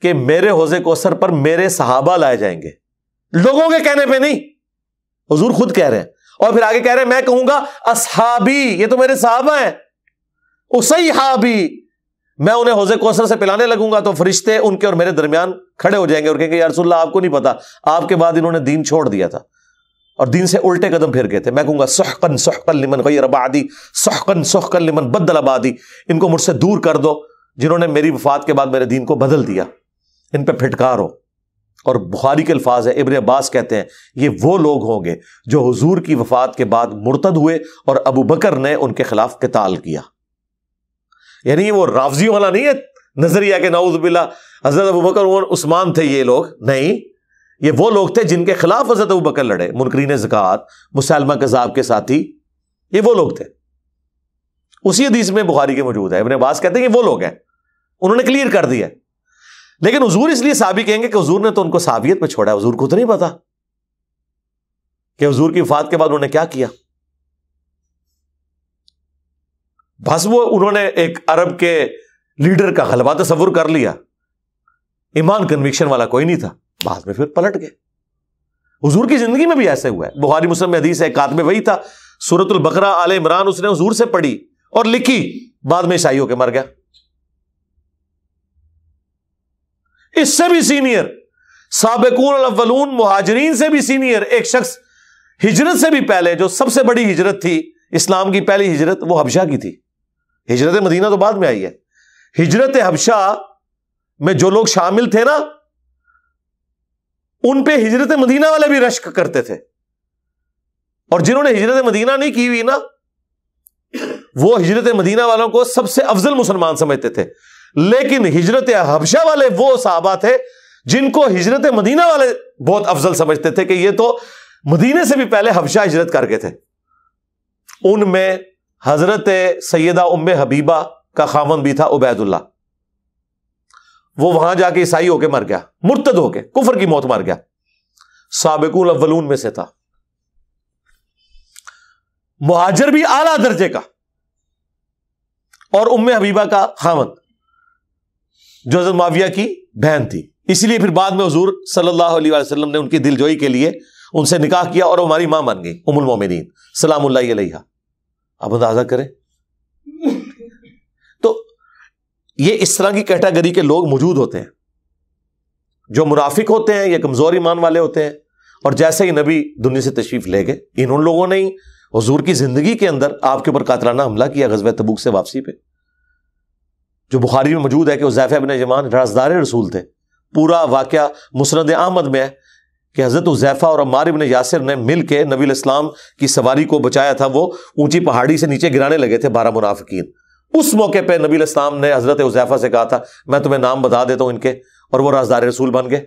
کہ میرے حوض کوثر پر میرے صحابہ لائے جائیں گے، لوگوں کے کہنے پہ نہیں، حضور خود کہہ رہے ہیں. اور پھر آگے کہہ رہے ہیں میں کہوں گا اصحابی، یہ تو میرے صحابہ ہیں، اصحابی، میں انہیں حوض کوثر سے پلانے لگوں گا تو فرشتے ان کے اور میرے درمیان کھڑے ہو جائیں گے اور کہیں گے یا رسول اللہ آپ کو نہیں پتا آپ کے بعد انہوں نے دین چھوڑ دیا تھا اور دین سے الٹے قدم پھر گئے تھے. میں کہوں گا سحقا سحقا لمن غیر بعدی سحقا سحقا لمن بدل بعدی, ان کو مجھ سے دور کر دو جنہوں نے میری وفات کے بعد میرے دین کو بدل دیا, ان پہ پھٹکار ہو. اور بخاری کے الفاظ ہیں, ابن عباس کہتے ہیں یہ وہ لوگ ہوں گے جو حضور کی وفات کے بعد مرتد ہوئے اور ابو بکر نے ان کے خلاف قتال کیا. یعنی وہ رافضیوں والا نہیں ہے نظریہ کہ نعوذ باللہ حضرت ابو بکر اور عثمان تھے یہ لوگ, نہیں, یہ وہ لوگ تھے جن کے خلاف حضرت ابو بکر لڑے, منکرین زکوٰۃ, مسلمہ کذاب کے ساتھی, یہ وہ لوگ تھے. اسی حدیث میں بخاری کے موجود ہے. ابن عباس کہتے ہیں کہ وہ لوگ ہیں, انہوں نے کلیئر کر دیا. لیکن حضور اس لیے صحابی کہیں گے کہ حضور نے تو ان کو صحابیت پہ چھوڑا ہے, حضور کو تو نہیں پتا کہ حضور کی وفات کے بعد انہوں نے کیا کیا. بس وہ انہوں نے ایک عرب کے لیڈر کا غلبہ تصور کر لیا, ایمان کنوکشن والا کوئی نہیں تھا, بعد میں پھر پلٹ گئے. حضور کی زندگی میں بھی ایسے ہوا ہے. بخاری مسلم میں حدیث ہے, کاتب وہی تھا سورۃ البقرہ آل عمران اس نے حضور سے پڑھی اور لکھی, بعد میں عیسائی ہو کے مر گیا. اس سے بھی سینئر سابقون الاولون, مہاجرین سے بھی سینئر ایک شخص, ہجرت سے بھی پہلے, جو سب سے بڑی ہجرت تھی اسلام کی, پہلی ہجرت وہ حبشہ کی تھی. ہجرت مدینہ تو بعد میں آئی ہے. ہجرت حبشہ میں جو لوگ شامل تھے نا, ان پہ ہجرت مدینہ والے بھی رشک کرتے تھے, اور جنہوں نے ہجرت مدینہ نہیں کی ہوئی نا, وہ ہجرت مدینہ والوں کو سب سے افضل مسلمان سمجھتے تھے. لیکن ہجرت حبشہ والے وہ صحابہ تھے جن کو ہجرت مدینہ والے بہت افضل سمجھتے تھے کہ یہ تو مدینے سے بھی پہلے حبشہ ہجرت کر گئے تھے. ان میں حضرت سیدہ ام حبیبہ کا خاوند بھی تھا عبید اللہ, وہ وہاں جا کے عیسائی ہو کے مر گیا, مرتد ہو کے کفر کی موت مر گیا, سابقون الاولون میں سے تھا. مہاجر بھی اعلیٰ درجے کا, اور ام حبیبہ کا خاوند جو حضرت معاویہ کی بہن تھی. اسی لیے پھر بعد میں حضور صلی اللہ علیہ وسلم نے ان کی دلجوئی کے لیے ان سے نکاح کیا اور وہ ہماری ماں بن گئی ام المومنین سلام اللہ علیہا. اب اندازہ کریں. تو یہ اس طرح کی کیٹیگری کے لوگ موجود ہوتے ہیں جو منافق ہوتے ہیں یا کمزور ایمان والے ہوتے ہیں, اور جیسے ہی نبی دنیا سے تشریف لے گئے, ان لوگوں نے ہی حضور کی زندگی کے اندر آپ کے اوپر قاتلانہ حملہ کیا غزوہ تبوک سے واپسی پہ, جو بخاری میں موجود ہے کہ حذیفہ بن یمان رازدار رسول تھے. پورا واقعہ مسند احمد میں ہے کہ حضرت حذیفہ اور عمار بن یاسر نے مل کے نبی الاسلام کی سواری کو بچایا تھا. وہ اونچی پہاڑی سے نیچے گرانے لگے تھے 12 منافقین. اس موقع پہ نبی الاسلام نے حضرت حذیفہ سے کہا تھا میں تمہیں نام بتا دیتا ہوں ان کے, اور وہ رازدار رسول بن گئے.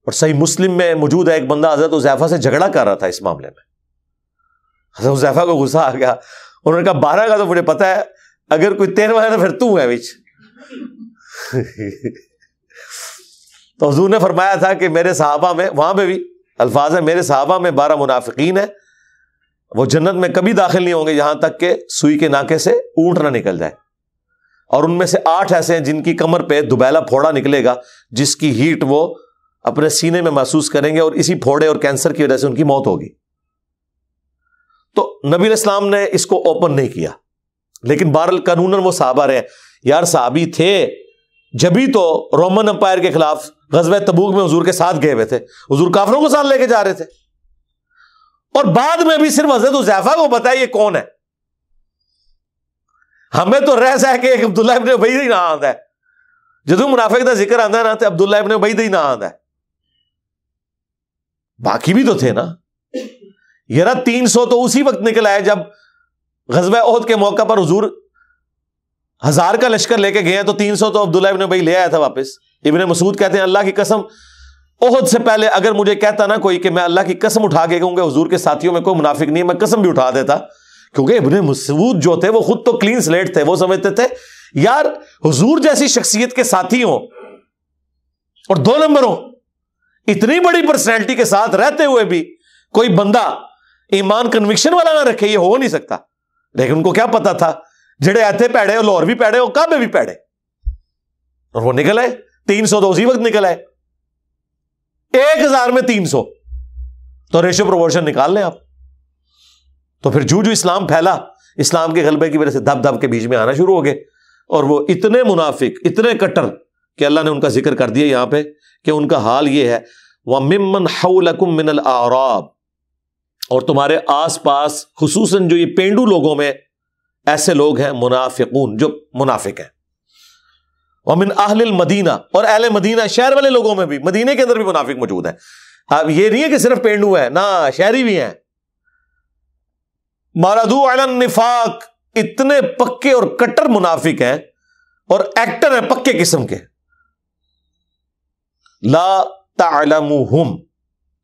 اور صحیح مسلم میں موجود ہے ایک بندہ حضرت حذیفہ سے جھگڑا کر رہا تھا اس معاملے میں. حضرت حذیفہ کو غصہ آ گیا, انہوں نے کہا 12 کا تو مجھے پتا ہے, اگر کوئی 13واں ہے تو پھر تو ہے بچ. تو حضور نے فرمایا تھا کہ میرے صحابہ میں, وہاں پہ بھی الفاظ ہے, میرے صحابہ میں 12 منافقین ہیں, وہ جنت میں کبھی داخل نہیں ہوں گے یہاں تک کہ سوئی کے ناکے سے اونٹ نہ نکل جائے. اور ان میں سے 8 ایسے ہیں جن کی کمر پہ دوبیلا پھوڑا نکلے گا جس کی ہیٹ وہ اپنے سینے میں محسوس کریں گے, اور اسی پھوڑے اور کینسر کی وجہ سے ان کی موت ہوگی. تو نبی علیہ السلام نے اس کو اوپن نہیں کیا, لیکن بہرحال قانوناً وہ صحابہ رہے. یار صحابی تھے جبھی تو رومن امپائر کے خلاف غزوہ تبوک میں حضور کے ساتھ گئے ہوئے تھے, حضور کافروں کو ساتھ لے کے جا رہے تھے, اور بعد میں بھی صرف حضرت حذیفہ کو پتا ہے یہ کون ہے. ہمیں تو رہ سہ کے ایک عبداللہ ابن ابی ہی نہ آتا ہے, جدو منافق کا ذکر آتا ہے نا تو عبداللہ ابن ابی ہی نہ آتا ہے, باقی بھی تو تھے نا. یہ 300 تو اسی وقت نکل آئے جب غزوہ احد کے موقع پر حضور 1000 کا لشکر لے کے گئے ہیں, تو 300 تو عبداللہ ابن ابی لے آیا تھا واپس. ابن مسعود کہتے ہیں اللہ کی قسم احد سے پہلے اگر مجھے کہتا نا کوئی کہ میں اللہ کی قسم اٹھا کے کہوں گا حضور کے ساتھیوں میں کوئی منافق نہیں ہے, میں قسم بھی اٹھا دیتا, کیونکہ ابن مسعود جو تھے وہ خود تو کلین سلیٹ تھے. وہ سمجھتے تھے یار حضور جیسی شخصیت کے ساتھی ہوں اور 2 نمبر ہوں, اتنی بڑی پرسنالٹی کے ساتھ رہتے ہوئے بھی کوئی بندہ ایمان کنوکشن والا نہ رکھے, یہ ہو نہیں سکتا. لیکن ان کو کیا پتا تھا جڑے ایتھے پیڑے اور لاہور بھی پیڑے اور کعبے بھی پیڑے, اور وہ نکل آئے. 300 تو اسی وقت نکل آئے, 1000 میں 300 تو ریشو پروپورشن نکال لیں آپ. تو پھر جو اسلام پھیلا اسلام کے غلبے کی وجہ سے دب دب کے بیچ میں آنا شروع ہو گئے، اور وہ اتنے منافق، اتنے کٹر کہ اللہ نے ان کا ذکر کر دیا یہاں پہ کہ ان کا حال یہ ہے، وَمِمَّنْ حَوْلَكُمْ مِنَ الْأَعْرَابِ، اور تمہارے آس پاس خصوصاً جو یہ پینڈو لوگوں میں ایسے لوگ ہیں منافقون، جو منافق ہیں، وَمِنْ أَهْلِ الْمَدِينَةِ، اور اہل مدینہ شہر والے لوگوں میں بھی، مدینے کے اندر بھی منافق موجود ہیں۔ اب یہ نہیں ہے کہ صرف پینڈو ہے، نہ شہری بھی ہیں۔ مَرَدُوا عَلَى النِّفَاقِ، اتنے پکے اور کٹر منافق ہیں اور ایکٹر ہیں پکے قسم کے۔ لا تعلموہم،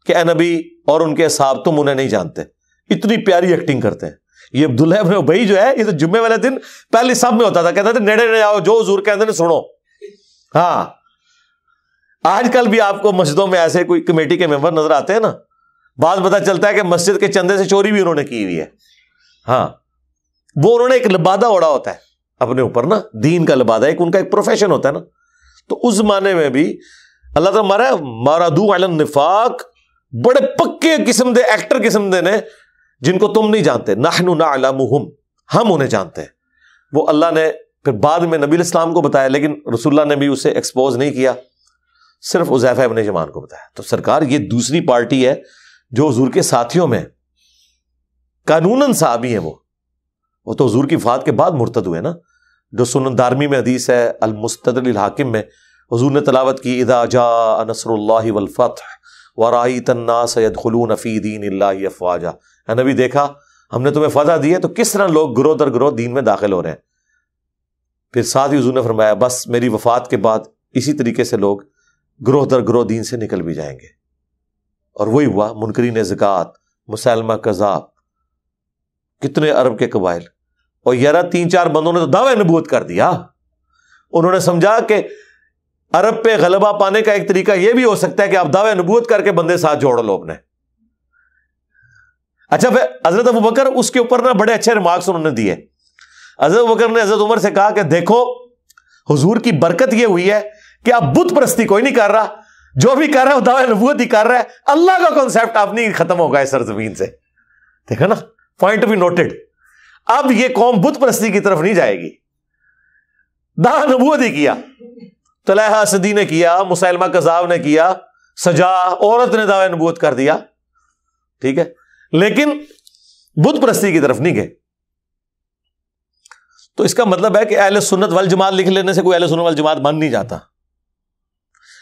کہ اے نبی اور ان کے اصحاب تم انہیں نہیں جانتے، اتنی پیاری ایکٹنگ کرتے ہیں۔ یہ عبداللہ ابن ابی جو ہے، یہ تو جمعے والے دن پہلے سب میں ہوتا تھا، کہتا تھا نیڑے نیڑے آؤ، جو حضور کہتے ہیں سنو۔ ہاں آج کل بھی آپ کو مسجدوں میں ایسے کوئی کمیٹی کے ممبر نظر آتے ہیں نا، بعد پتہ چلتا ہے کہ مسجد کے چندے سے چوری بھی انہوں نے کی ہوئی ہے۔ ہاں وہ انہوں نے ایک لبادہ اوڑا ہوتا ہے اپنے اوپر نا، دین کا لبادہ، ایک ان کا ایک پروفیشن ہوتا ہے نا۔ تو اس زمانے میں بھی اللہ تعالیٰ مارا مَرَدُوا عَلَى النِّفَاقِ، بڑے پکے قسم دے ایکٹر قسم دے نے جن کو تم نہیں جانتے۔ نحن نعلمہم، ہم انہیں جانتے ہیں۔ وہ اللہ نے پھر بعد میں نبی الاسلام کو بتایا، لیکن رسول اللہ نے بھی اسے ایکسپوز نہیں کیا، صرف حذیفہ ابن یمان کو بتایا۔ تو سرکار یہ دوسری پارٹی ہے جو حضور کے ساتھیوں میں قانوناً صحابی ہیں، وہ تو حضور کی وفات کے بعد مرتد ہوئے نا، جو سنن دارمی میں حدیث ہے المستدرک الحاکم میں حضور نے تلاوت کی، اذا جاء نصر اللہ والفتح ورأیت الناس يدخلون فی دین اللہ افواجا، اے نبی دیکھا ہم نے تمہیں فتح دی ہے تو کس طرح لوگ گروہ در گروہ دین میں داخل ہو رہے ہیں۔ پھر ساتھ ہی حضور نے فرمایا بس میری وفات کے بعد اسی طریقے سے لوگ گروہ در گروہ دین سے نکل بھی جائیں گے۔ اور وہی ہوا، منکرین زکوٰۃ، مسیلمہ کذاب، کتنے عرب کے قبائل، اور یارہ 3-4 بندوں نے تو دعوی نبوت کر دیا۔ انہوں نے سمجھا کہ عرب پہ غلبہ پانے کا ایک طریقہ یہ بھی ہو سکتا ہے کہ آپ دعوی نبوت کر کے بندے ساتھ جوڑ لو اپنے۔ اچھا پھر حضرت ابوبکر اس کے اوپر نا بڑے اچھے ریمارکس انہوں نے دیے۔ حضرت ابوبکر نے حضرت عمر سے کہا کہ دیکھو حضور کی برکت یہ ہوئی ہے کہ اب بت پرستی کوئی نہیں کر رہا، جو بھی کر رہا ہے وہ دعوی نبوت ہی کر رہا ہے، اللہ کا کانسیپٹ اب نہیں ختم ہوگا اس سرزمین سے۔ دیکھا نا، پوائنٹ ٹو بی نوٹڈ۔ اب یہ قوم بت پرستی کی طرف نہیں جائے گی، دعوی نبوت ہی کیا۔ طلحہ اسدی نے کیا، مسیلمہ کذاب نے کیا، سجا عورت نے دعوی نبوت کر دیا، ٹھیک ہے، لیکن بت پرستی کی طرف نہیں گئے۔ تو اس کا مطلب ہے کہ اہل سنت والجماعت لکھ لینے سے کوئی اہل سنت والجماعت بن نہیں جاتا،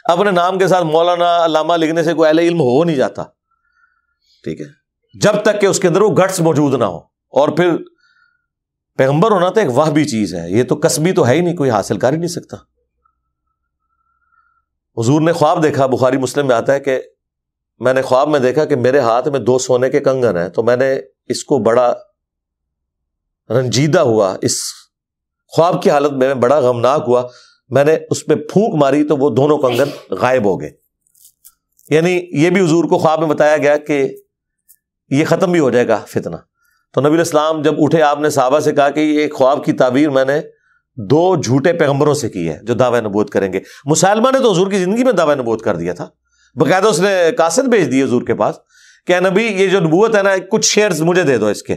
اپنے نام کے ساتھ مولانا علامہ لکھنے سے کوئی اہل علم ہو نہیں جاتا، ٹھیک ہے، جب تک کہ اس کے اندر وہ گٹس موجود نہ ہو۔ اور پھر پیغمبر ہونا تو ایک وہبی چیز ہے، یہ تو کسبی تو ہے ہی نہیں، کوئی حاصل کر ہی نہیں سکتا۔ حضور نے خواب دیکھا، بخاری مسلم میں آتا ہے کہ میں نے خواب میں دیکھا کہ میرے ہاتھ میں 2 سونے کے کنگن ہیں، تو میں نے اس کو بڑا رنجیدہ ہوا، اس خواب کی حالت میں بڑا غمناک ہوا، میں نے اس پہ پھونک ماری تو وہ دونوں کنگن غائب ہو گئے۔ یعنی یہ بھی حضور کو خواب میں بتایا گیا کہ یہ ختم بھی ہو جائے گا فتنہ۔ تو نبی الاسلام جب اٹھے، آپ نے صحابہ سے کہا کہ یہ خواب کی تعبیر میں نے 2 جھوٹے پیغمبروں سے کی ہے جو دعوی نبوت کریں گے۔ مسیلمہ نے تو حضور کی زندگی میں دعوی نبوت کر دیا تھا، باقاعدہ اس نے قاصد بھیج دیے حضور کے پاس کہ اے نبی یہ جو نبوت ہے نا، کچھ شیئرز مجھے دے دو اس کے،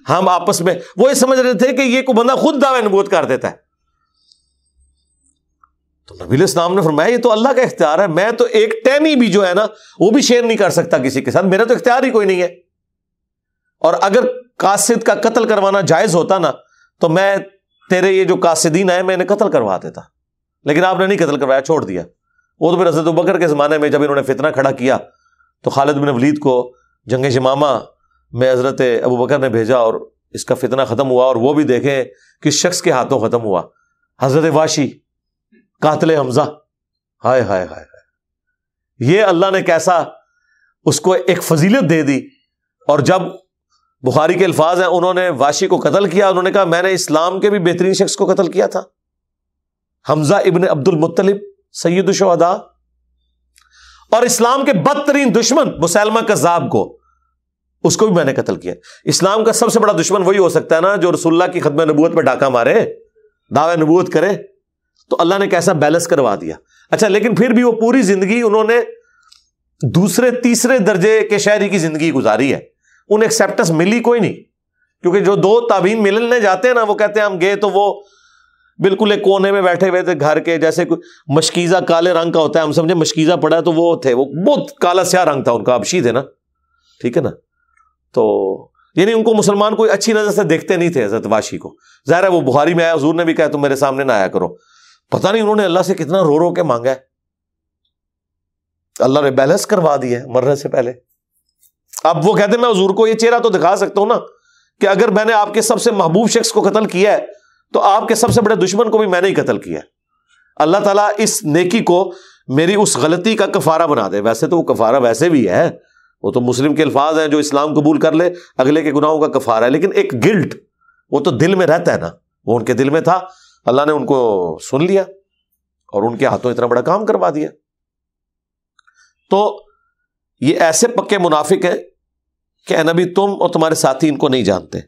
ہم آپس میں، وہ یہ سمجھ رہے تھے کہ یہ کوئی بندہ خود دعوی نبوت کر دیتا ہے۔ تو نبی علیہ السلام نے فرمایا یہ تو اللہ کا اختیار ہے، میں تو ایک ٹہنی بھی جو ہے نا وہ بھی شیئر نہیں کر سکتا کسی کے ساتھ، میرا تو اختیار ہی کوئی نہیں ہے۔ اور اگر قاصد کا قتل کروانا جائز ہوتا نا تو میں تیرے یہ جو قاصدین ہیں میں انہیں قتل کروا دیتا، لیکن آپ نے نہیں قتل کروایا، چھوڑ دیا۔ وہ تو پھر حضرت ابوبکر کے زمانے میں جب انہوں نے فتنہ کھڑا کیا تو خالد بن ولید کو جنگ یمامہ میں حضرت ابوبکر نے بھیجا اور اس کا فتنہ ختم ہوا۔ اور وہ بھی دیکھیں کس شخص کے ہاتھوں ختم ہوا، حضرت واشی قاتل حمزہ۔ ہائے ہائے ہائے ہائے، یہ اللہ نے کیسا اس کو ایک فضیلت دے دی۔ اور جب بخاری کے الفاظ ہیں، انہوں نے واشی کو قتل کیا، انہوں نے کہا میں نے اسلام کے بھی بہترین شخص کو قتل کیا تھا، حمزہ ابن عبد المطلب سید الشہداء، اور اسلام کے بدترین دشمن مسیلمہ کذاب کو، اس کو بھی میں نے قتل کیا۔ اسلام کا سب سے بڑا دشمن وہی ہو سکتا ہے نا جو رسول اللہ کی ختم نبوت پہ ڈاکہ مارے، دعوی نبوت کرے۔ تو اللہ نے کیسا بیلنس کروا دیا۔ اچھا لیکن پھر بھی وہ پوری زندگی انہوں نے دوسرے تیسرے درجے کے شہری کی زندگی گزاری ہے، انہیں ایکسیپٹنس ملی کوئی نہیں، کیونکہ جو دو تابعین ملنے جاتے ہیں نا، وہ کہتے ہیں ہم گئے تو وہ بالکل ایک کونے میں بیٹھے ہوئے تھے گھر کے، جیسے مشکیزہ کالے رنگ کا ہوتا ہے، ہم سمجھے مشکیزہ پڑا ہے تو وہ تھے، وہ بہت کالا سیاہ رنگ تھا ان کا، حبشی تھے نا، ٹھیک ہے نا. تو یعنی ان کو مسلمان کوئی اچھی نظر سے دیکھتے نہیں تھے حضرت واشی کو. ظاہر ہے وہ بخاری میں آیا، حضور نے بھی کہا تم میرے سامنے نہ آیا کرو. پتہ نہیں انہوں نے اللہ سے کتنا رو رو کے مانگا ہے، اللہ نے بیلنس کروا دیا ہے مرنے سے پہلے. اب وہ کہتے ہیں میں حضور کو یہ چہرہ تو دکھا سکتا ہوں نا کہ اگر میں نے آپ کے سب سے محبوب شخص کو قتل کیا ہے تو آپ کے سب سے بڑے دشمن کو بھی میں نے ہی قتل کیا ہے. اللہ تعالیٰ اس نیکی کو میری اس غلطی کا کفارہ بنا دے. ویسے تو وہ کفارہ ویسے بھی ہے، وہ تو مسلم کے الفاظ ہیں، جو اسلام قبول کر لے اگلے کے گناہوں کا کفارہ ہے، لیکن ایک گلٹ وہ تو دل میں رہتا ہے نا، وہ ان کے دل میں تھا. اللہ نے ان کو سن لیا اور ان کے ہاتھوں اتنا بڑا کام کروا دیا. تو یہ ایسے پکے منافق ہیں کہ اے نبی تم اور تمہارے ساتھی ان کو نہیں جانتے.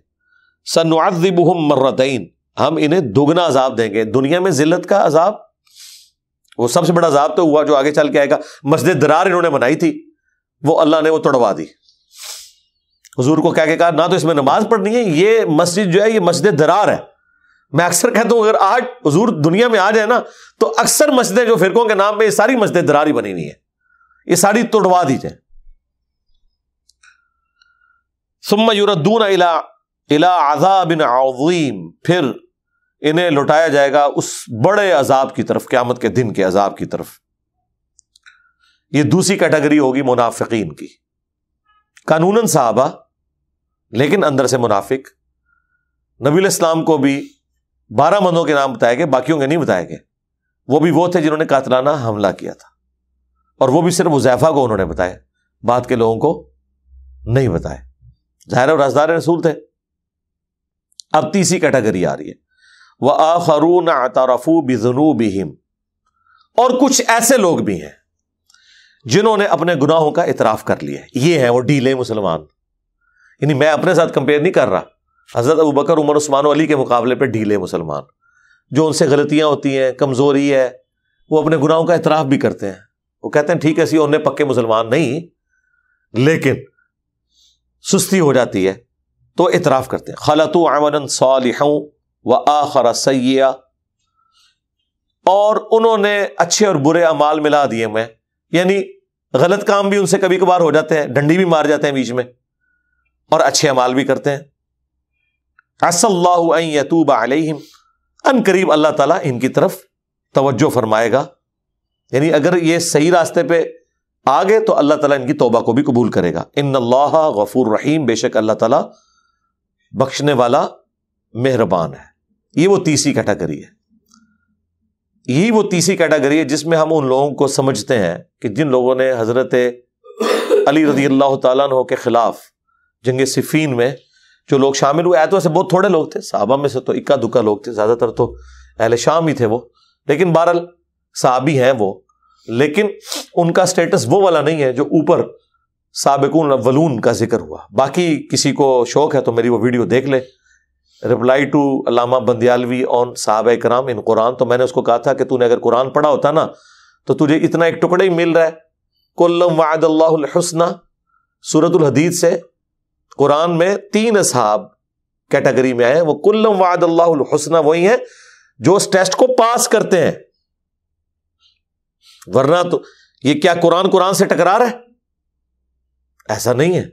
سنعذبہم مرتین، ہم انہیں دگنا عذاب دیں گے. دنیا میں ذلت کا عذاب، وہ سب سے بڑا عذاب تو ہوا جو آگے چل کے آئے گا. مسجد درار انہوں نے بنائی تھی، وہ اللہ نے وہ توڑوا دی. حضور کو کہہ کے کہا نہ تو اس میں نماز پڑھنی ہے، یہ مسجد جو ہے یہ مسجد درار ہے. میں اکثر کہتا ہوں اگر آج حضور دنیا میں آ جائے نا تو اکثر مسجدیں جو فرقوں کے نام پہ یہ ساری مسجد درار ہی بنی ہوئی ہیں، یہ ساری توڑوا دی جائیں. ثم یردون الی عذاب عظیم، پھر انہیں لوٹایا جائے گا اس بڑے عذاب کی طرف، قیامت کے دن کے عذاب کی طرف. یہ دوسری کیٹیگری ہوگی منافقین کی. قانوناً صحابہ لیکن اندر سے منافق. نبی علیہ السلام کو بھی 12 بندوں کے نام بتائے گئے، باقیوں کے نہیں بتائے گئے. وہ بھی وہ تھے جنہوں نے قاتلانہ حملہ کیا تھا، اور وہ بھی صرف حذیفہ کو انہوں نے بتایا، بعد کے لوگوں کو نہیں بتائے. ظاہر اور رازدار رسول تھے. اب تیسری کیٹیگری آ رہی ہے، وآخرون اعترفوا بذنوبہم، اور کچھ ایسے لوگ بھی ہیں جنہوں نے اپنے گناہوں کا اعتراف کر لیا. یہ ہیں وہ ڈھیلے مسلمان. یعنی میں اپنے ساتھ کمپیئر نہیں کر رہا، حضرت ابوبکر عمر عثمان و علی کے مقابلے پہ ڈھیلے مسلمان، جو ان سے غلطیاں ہوتی ہیں، کمزوری ہے، وہ اپنے گناہوں کا اعتراف بھی کرتے ہیں. وہ کہتے ہیں ٹھیک ہے اسی انہیں پکے مسلمان نہیں، لیکن سستی ہو جاتی ہے تو اعتراف کرتے ہیں. خلطوا عملا صالحا وآخر سیئا، اور انہوں نے اچھے اور برے اعمال ملا دیے میں، یعنی غلط کام بھی ان سے کبھی کبھار ہو جاتے ہیں، ڈنڈی بھی مار جاتے ہیں بیچ میں، اور اچھے اعمال بھی کرتے ہیں. عسى اللہ ان یتوب علیہم، ان قریب اللہ تعالیٰ ان کی طرف توجہ فرمائے گا. یعنی اگر یہ صحیح راستے پہ آگے تو اللہ تعالیٰ ان کی توبہ کو بھی قبول کرے گا. ان اللہ غفور رحیم، بے شک اللہ تعالیٰ بخشنے والا مہربان ہے. یہ وہ تیسری کیٹیگری ہے. یہی وہ تیسری کیٹیگری ہے جس میں ہم ان لوگوں کو سمجھتے ہیں کہ جن لوگوں نے حضرت علی رضی اللہ تعالیٰ عنہ کے خلاف جنگ صفین میں جو لوگ شامل ہوئے، تو ایسے بہت تھوڑے لوگ تھے، صحابہ میں سے تو اکا دکا لوگ تھے، زیادہ تر تو اہل شام ہی تھے وہ، لیکن بہرحال صحابی ہیں وہ، لیکن ان کا سٹیٹس وہ والا نہیں ہے جو اوپر سابقون الاولون کا ذکر ہوا. باقی کسی کو شوق ہے تو میری وہ ویڈیو دیکھ لے، رپلائی ٹو علامہ بندیالوی آن صحابہ کرام ان قرآن. تو میں نے اس کو کہا تھا کہ تو نے اگر قرآن پڑھا ہوتا نا تو تجھے اتنا ایک ٹکڑا ہی مل رہا ہے. کلم وعد اللہ الحسنى، سورۃ الحدید سے قرآن میں 3 اصحاب کیٹیگری میں آئے. وہ کلم وعد اللہ الحسنى وہی ہیں جو اس ٹیسٹ کو پاس کرتے ہیں، ورنہ تو یہ کیا قرآن سے ٹکرا رہا ہے؟ ایسا نہیں ہے.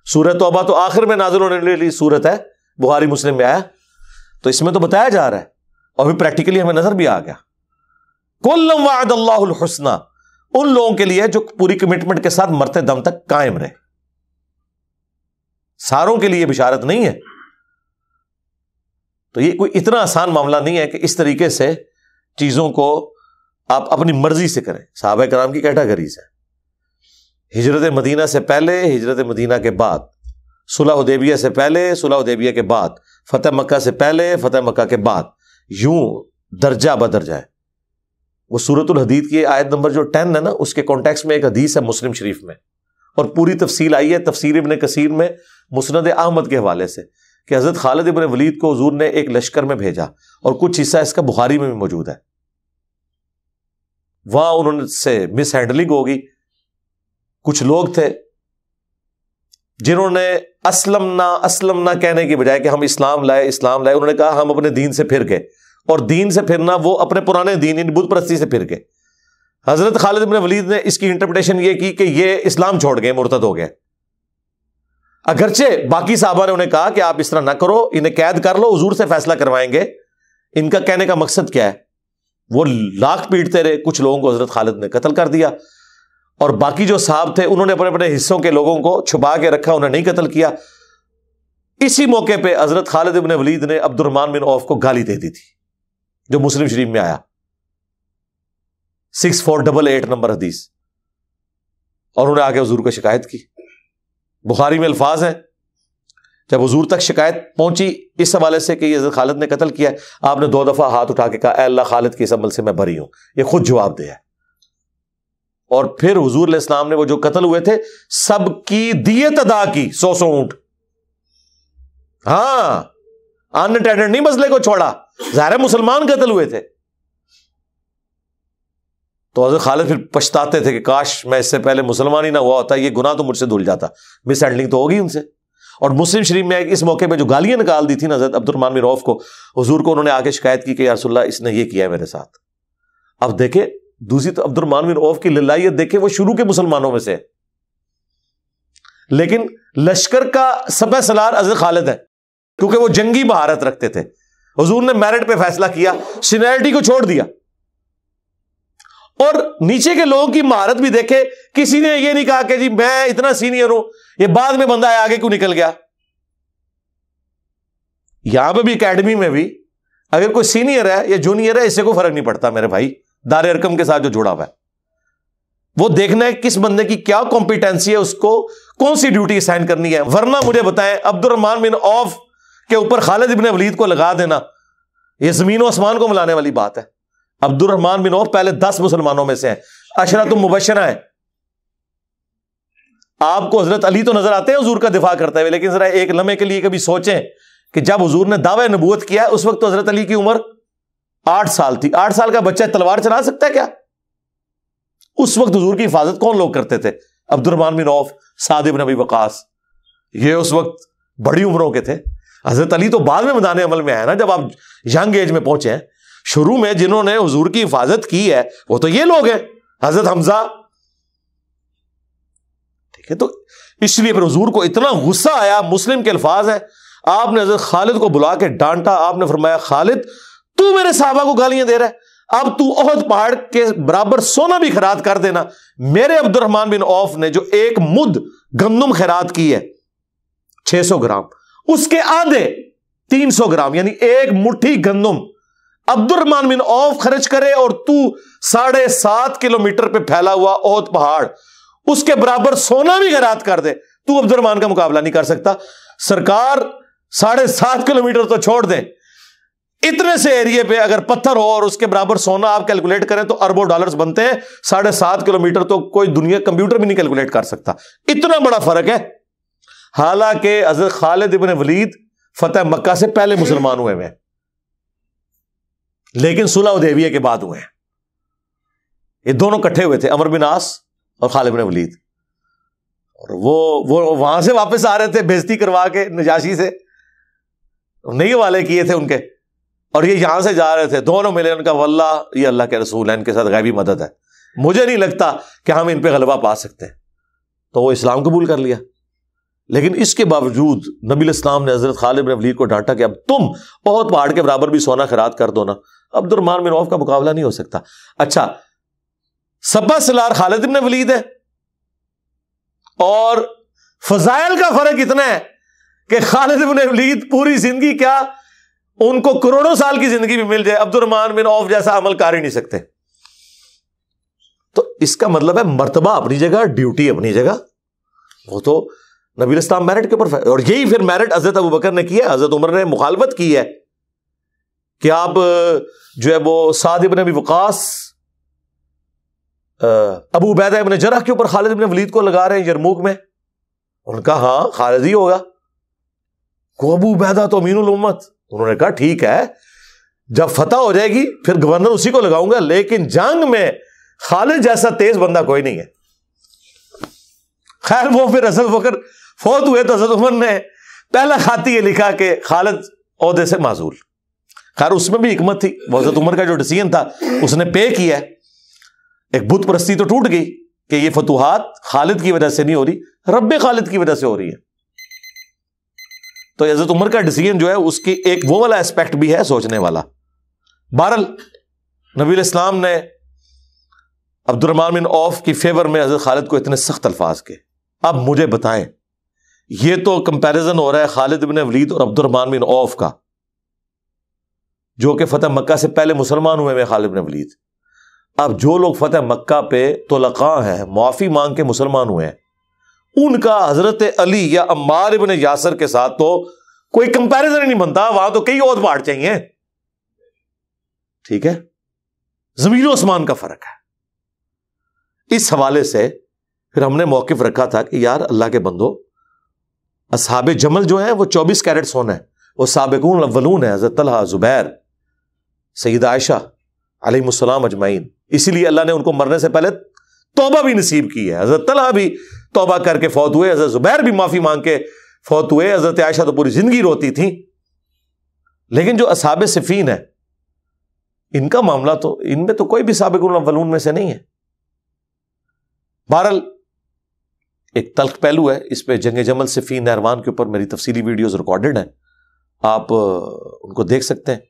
سورہ توبہ تو آخر میں نازل ہونے والی سورت ہے، بخاری مسلم میں آیا، تو اس میں تو بتایا جا رہا ہے اور بھی پریکٹیکلی ہمیں نظر بھی آ گیا. کلم وعد اللہ الحسنى، ان لوگوں کے لیے جو پوری کمٹمنٹ کے ساتھ مرتے دم تک قائم رہے. ساروں کے لیے بشارت نہیں ہے. تو یہ کوئی اتنا آسان معاملہ نہیں ہے کہ اس طریقے سے چیزوں کو آپ اپنی مرضی سے کریں. صحابہ کرام کی کیٹیگریز ہیں، ہجرت مدینہ سے پہلے، ہجرت مدینہ کے بعد، صلح حدیبیہ سے پہلے، صلح حدیبیہ کے بعد، فتح مکہ سے پہلے، فتح مکہ کے بعد، یوں درجہ بدرجہ ہے. وہ سورۃ الحدید کی آیت نمبر جو 10 ہے نا، اس کے کانٹیکس میں ایک حدیث ہے مسلم شریف میں، اور پوری تفصیل آئی ہے تفسیر ابن کثیر میں مسند احمد کے حوالے سے، کہ حضرت خالد ابن ولید کو حضور نے ایک لشکر میں بھیجا، اور کچھ حصہ اس کا بخاری میں بھی موجود ہے. وہاں انہوں نے سے مس ہینڈلنگ ہوگی. کچھ لوگ تھے جنہوں نے اسلمنا کہنے کی بجائے کہ ہم اسلام لائے، انہوں نے کہا ہم اپنے دین سے پھر گئے، اور دین سے پھرنا وہ اپنے پرانے دین یعنی بت پرستی سے پھر گئے۔ حضرت خالد بن ولید نے اس کی انٹرپریٹیشن یہ کی کہ یہ اسلام چھوڑ گئے، مرتد ہو گئے، اگرچہ باقی صحابہ نے انہیں کہا کہ آپ اس طرح نہ کرو، انہیں قید کر لو، حضور سے فیصلہ کروائیں گے۔ ان کا کہنے کا مقصد کیا ہے؟ وہ لاکھ پیٹتے رہے، کچھ لوگوں کو حضرت خالد نے قتل کر دیا، اور باقی جو صحاب تھے انہوں نے اپنے اپنے حصوں کے لوگوں کو چھپا کے رکھا، انہیں نہیں قتل کیا۔ اسی موقع پہ حضرت خالد بن ولید نے عبد الرحمن بن عوف کو گالی دے دی تھی، جو مسلم شریف میں آیا 6488 نمبر حدیث، اور انہوں نے آگے حضور کو شکایت کی۔ بخاری میں الفاظ ہیں، جب حضور تک شکایت پہنچی اس حوالے سے کہ یہ حضرت خالد نے قتل کیا ہے، آپ نے 2 دفعہ ہاتھ اٹھا کے کہا اے اللہ خالد کے اس عمل سے میں بری ہوں، یہ خود جواب دے ہے۔ اور پھر حضور علیہ السلام نے وہ جو قتل ہوئے تھے سب کی دیت ادا کی، 100 اونٹ، ہاں انٹینڈڈ نہیں مسئلے کو چھوڑا، ظاہر مسلمان قتل ہوئے تھے۔ تو حضرت خالد پھر پچھتاتے تھے کہ کاش میں اس سے پہلے مسلمان ہی نہ ہوا ہوتا، یہ گناہ تو مجھ سے دھل جاتا، مس ہینڈلنگ تو ہوگی ان سے۔ اور مسلم شریف میں اس موقع پہ جو گالیاں نکال دی تھی نا حضرت عبد الرحمن بن عوف کو، حضور کو انہوں نے آگے شکایت کی کہ یا رسول اللہ اس نے یہ کیا ہے میرے ساتھ۔ اب دیکھیں دوسری تو عبد الرحمن بن عوف کی للائیت دیکھیں، وہ شروع کے مسلمانوں میں سے، لیکن لشکر کا سپہ سالار حضرت خالد ہے، کیونکہ وہ جنگی مہارت رکھتے تھے۔ حضور نے میرٹ پہ فیصلہ کیا، سینیئرٹی کو چھوڑ دیا، اور نیچے کے لوگوں کی مہارت بھی دیکھے۔ کسی نے یہ نہیں کہا کہ جی میں اتنا سینئر ہوں، یہ بعد میں بندہ ہے آگے کیوں نکل گیا۔ یہاں پہ بھی اکیڈمی میں بھی اگر کوئی سینئر ہے یا جونیئر ہے، اس سے کوئی فرق نہیں پڑتا میرے بھائی، دار ارکم کے ساتھ جو جڑا ہوا ہے وہ دیکھنا ہے کس بندے کی کیا کمپیٹنسی ہے، اس کو کون سی ڈیوٹی اسائن کرنی ہے۔ ورنہ مجھے بتائیں عبد الرحمن بن عوف کے اوپر خالد بن ولید کو لگا دینا، یہ زمین و آسمان کو ملانے والی بات ہے۔ عبد الرحمن بن عوف پہلے 10 مسلمانوں میں سے ہیں، عشرۃ المبشرہ ہیں۔ آپ کو حضرت علی تو نظر آتے ہیں حضور کا دفاع کرتے ہوئے، لیکن ذرا ایک لمحے کے لیے کبھی سوچیں کہ جب حضور نے دعوی نبوت کیا اس وقت تو حضرت علی کی عمر 8 سال تھی۔ 8 سال کا بچہ تلوار چلا سکتا ہے کیا؟ اس وقت حضور کی حفاظت کون لوگ کرتے تھے؟ عبد الرحمن بن عوف، سعد بن ابی وقاص، یہ اس وقت بڑی عمروں کے تھے۔ حضرت علی تو بعد میں میدان عمل میں آیا نا، جب آپ ینگ ایج میں پہنچے ہیں۔ شروع میں جنہوں نے حضور کی حفاظت کی ہے وہ تو یہ لوگ ہیں، حضرت حمزہ، ٹھیک ہے۔ تو اس لیے پھر حضور کو اتنا غصہ آیا، مسلم کے الفاظ ہیں، آپ نے حضرت خالد کو بلا کے ڈانٹا، آپ نے فرمایا خالد تو میرے صحابہ کو گالیاں دے رہا ہے، اب تو احد پہاڑ کے برابر سونا بھی خیرات کر دینا۔ میرے عبد الرحمن بن عوف نے جو 1 مد گندم خیرات کی ہے 600 گرام، اس کے آدھے 300 گرام یعنی 1 مٹھی گندم عبد الرحمن بن عوف خرچ کرے، اور تو 7.5 کلومیٹر پہ پھیلا ہوا احد پہاڑ اس کے برابر سونا بھی خیرات کر دے، تو عبد الرحمن کا مقابلہ نہیں کر سکتا۔ سرکار 7.5 کلومیٹر تو چھوڑ دیں، اتنے سے ایریے پہ اگر پتھر ہو اور اس کے برابر سونا آپ کیلکولیٹ کریں تو اربوں ڈالرز بنتے ہیں۔ 7.5 کلومیٹر تو کوئی دنیا کمپیوٹر بھی نہیں کیلکولیٹ کر سکتا، اتنا بڑا فرق ہے۔ حالانکہ حضرت خالد بن ولید فتح مکہ سے پہلے مسلمان ہوئے ہیں، لیکن صلح حدیبیہ کے بعد ہوئے ہیں۔ یہ دونوں کٹھے ہوئے تھے، عمرو بن عاص اور خالد بن ولید، اور وہ وہاں سے واپس آ رہے تھے بےزتی کروا کے نجاشی سے، نہیں حوالے کیے تھے ان کے، اور یہ یہاں سے جا رہے تھے، دونوں ملے، ان کا واللہ یہ اللہ کے رسول ہیں، ان کے ساتھ غیبی مدد ہے، مجھے نہیں لگتا کہ ہم ان پہ غلبہ پا سکتے ہیں۔ تو وہ اسلام قبول کر لیا، لیکن اس کے باوجود نبی الاسلام نے حضرت خالد بن ولید کو ڈانٹا کہ اب تم بہت پہاڑ کے برابر بھی سونا خیرات کر دو نا، عبد الرحمن بن عوف کا مقابلہ نہیں ہو سکتا۔ اچھا، سپہ سالار خالد بن ولید ہے، اور فضائل کا فرق اتنا ہے کہ خالد بن ولید پوری زندگی کیا، ان کو کروڑوں سال کی زندگی بھی مل جائے، عبد الرحمن بن عوف جیسا عمل کر ہی نہیں سکتے۔ تو اس کا مطلب ہے مرتبہ اپنی جگہ، ڈیوٹی اپنی جگہ، وہ تو نبی الاسلام میرٹ کے اوپر، اور یہی پھر میرٹ حضرت ابوبکر نے کیا، حضرت عمر نے مخالفت کی ہے کہ آپ جو ہے وہ سعد بن ابی وقاص، ابو عبیدہ ابن جرح کے اوپر خالد بن ولید کو لگا رہے ہیں یرموک میں۔ انہوں نے کہا ہاں خالد ہی ہوگا، کو ابو عبیدہ تو امین الامت۔ انہوں نے کہا ٹھیک ہے، جب فتح ہو جائے گی پھر گورنر اسی کو لگاؤں گا، لیکن جنگ میں خالد جیسا تیز بندہ کوئی نہیں ہے۔ خیر وہ پھر اصل وقت فوت ہوئے تو حضرت عمر نے پہلا خاتی یہ لکھا کہ خالد عہدے سے معزول. خیر اس میں بھی حکمت تھی، وہ حضرت عمر کا جو ڈیسیژن تھا اس نے پے کیا. ایک بت پرستی تو ٹوٹ گئی کہ یہ فتوحات خالد کی وجہ سے نہیں ہو رہی، رب خالد کی وجہ سے ہو رہی ہے. تو حضرت عمر کا ڈیسیژن جو ہے اس کی ایک وہ والا اسپیکٹ بھی ہے سوچنے والا. بہرحال نبی علیہ السلام نے عبد الرحمن بن عوف کی فیور میں حضرت خالد کو اتنے سخت الفاظ کے. اب مجھے بتائیں، یہ تو کمپیریزن ہو رہا ہے خالد بن ولید اور عبد الرحمن بن عوف کا، جو کہ فتح مکہ سے پہلے مسلمان ہوئے ہیں خالد بن ولید. اب جو لوگ فتح مکہ پہ طلقاء ہیں، معافی مانگ کے مسلمان ہوئے ہیں، ان کا حضرت علی یا عمار ابن یاسر کے ساتھ تو کوئی کمپیریزن ہی نہیں بنتا. وہاں تو کئی اور پہاڑ چاہیے. ٹھیک ہے، زمین و آسمان کا فرق ہے. اس حوالے سے پھر ہم نے موقف رکھا تھا کہ یار اللہ کے بندو، اصحاب جمل جو ہیں وہ 24 کیرٹ سونا ہے، وہ سابقون الاولون ہیں، حضرت طلحہ، زبیر، سیدہ عائشہ علیہ السلام اجمعین. اسی لیے اللہ نے ان کو مرنے سے پہلے توبہ بھی نصیب کی ہے. حضرت طلحہ بھی توبہ کر کے فوت ہوئے، حضرت زبیر بھی معافی مانگ کے فوت ہوئے، حضرت عائشہ تو پوری زندگی روتی تھی. لیکن جو اصحاب صفین ہیں ان کا معاملہ تو، ان میں تو کوئی بھی سابقون الاولون میں سے نہیں ہے. بہرحال ایک تلخ پہلو ہے اس پہ. جنگ جمل صفین نہروان کے اوپر میری تفصیلی ویڈیوز ریکارڈڈ ہیں، آپ ان کو دیکھ سکتے ہیں.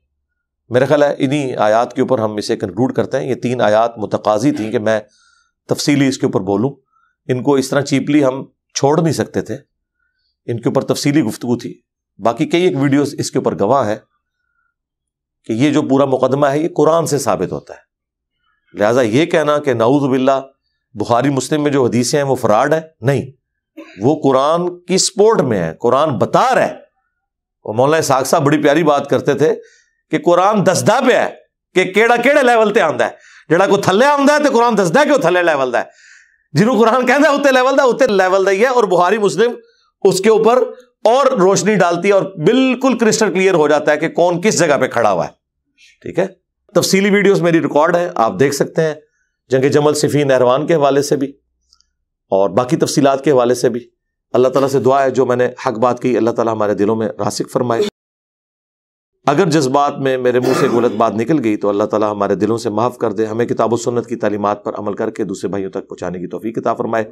میرا خیال ہے انہی آیات کے اوپر ہم اسے کنکلوڈ کرتے ہیں. یہ 3 آیات متقاضی تھیں کہ میں تفصیلی اس کے اوپر بولوں. ان کو اس طرح چیپلی ہم چھوڑ نہیں سکتے تھے، ان کے اوپر تفصیلی گفتگو تھی. باقی کئی ایک ویڈیوز اس کے اوپر گواہ ہے کہ یہ جو پورا مقدمہ ہے یہ قرآن سے ثابت ہوتا ہے. لہٰذا یہ کہنا کہ نعوذ باللہ بخاری مسلم میں جو حدیثیں ہیں وہ فراڈ ہیں، نہیں، وہ قرآن کی سپورٹ میں ہے. قرآن بتا رہا ہے. اور مولانا اسحاق صاحب بڑی پیاری بات کرتے تھے کہ قرآن دسدا پہ ہے کہ کیڑا کیڑے لیول تے آندا ہے. جڑا کو تھلے آندا ہے تے قرآن دسدا ہے کہ وہ تھلے لیول دا ہے. جنہوں قرآن کہندا ہے اتنے لیول دا، اتنے لیول دا ہی ہے. اور بخاری مسلم اس کے اوپر اور روشنی ڈالتی ہے اور بالکل کرسٹل کلیئر ہو جاتا ہے کہ کون کس جگہ پہ کھڑا ہوا ہے. ٹھیک ہے، تفصیلی ویڈیوز میری ریکارڈ ہے، آپ دیکھ سکتے ہیں جنگ جمل صفین نہروان کے حوالے سے بھی اور باقی تفصیلات کے حوالے سے بھی. اللہ تعالیٰ سے دعا ہے جو میں نے حق بات کی اللہ تعالیٰ ہمارے دلوں میں راسخ فرمائے. اگر جذبات میں میرے منہ سے غلط بات نکل گئی تو اللہ تعالیٰ ہمارے دلوں سے معاف کر دے. ہمیں کتاب و سنت کی تعلیمات پر عمل کر کے دوسرے بھائیوں تک پہنچانے کی توفیق عطا فرمائے.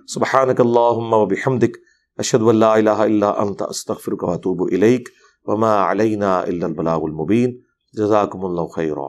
سبحانک اللہم و بحمدک، اشہد ان لا الہ الا انت، استغفرک و اتوب الیک، وما علینا الا البلاغ المبین. جزاکم اللہ خیرا.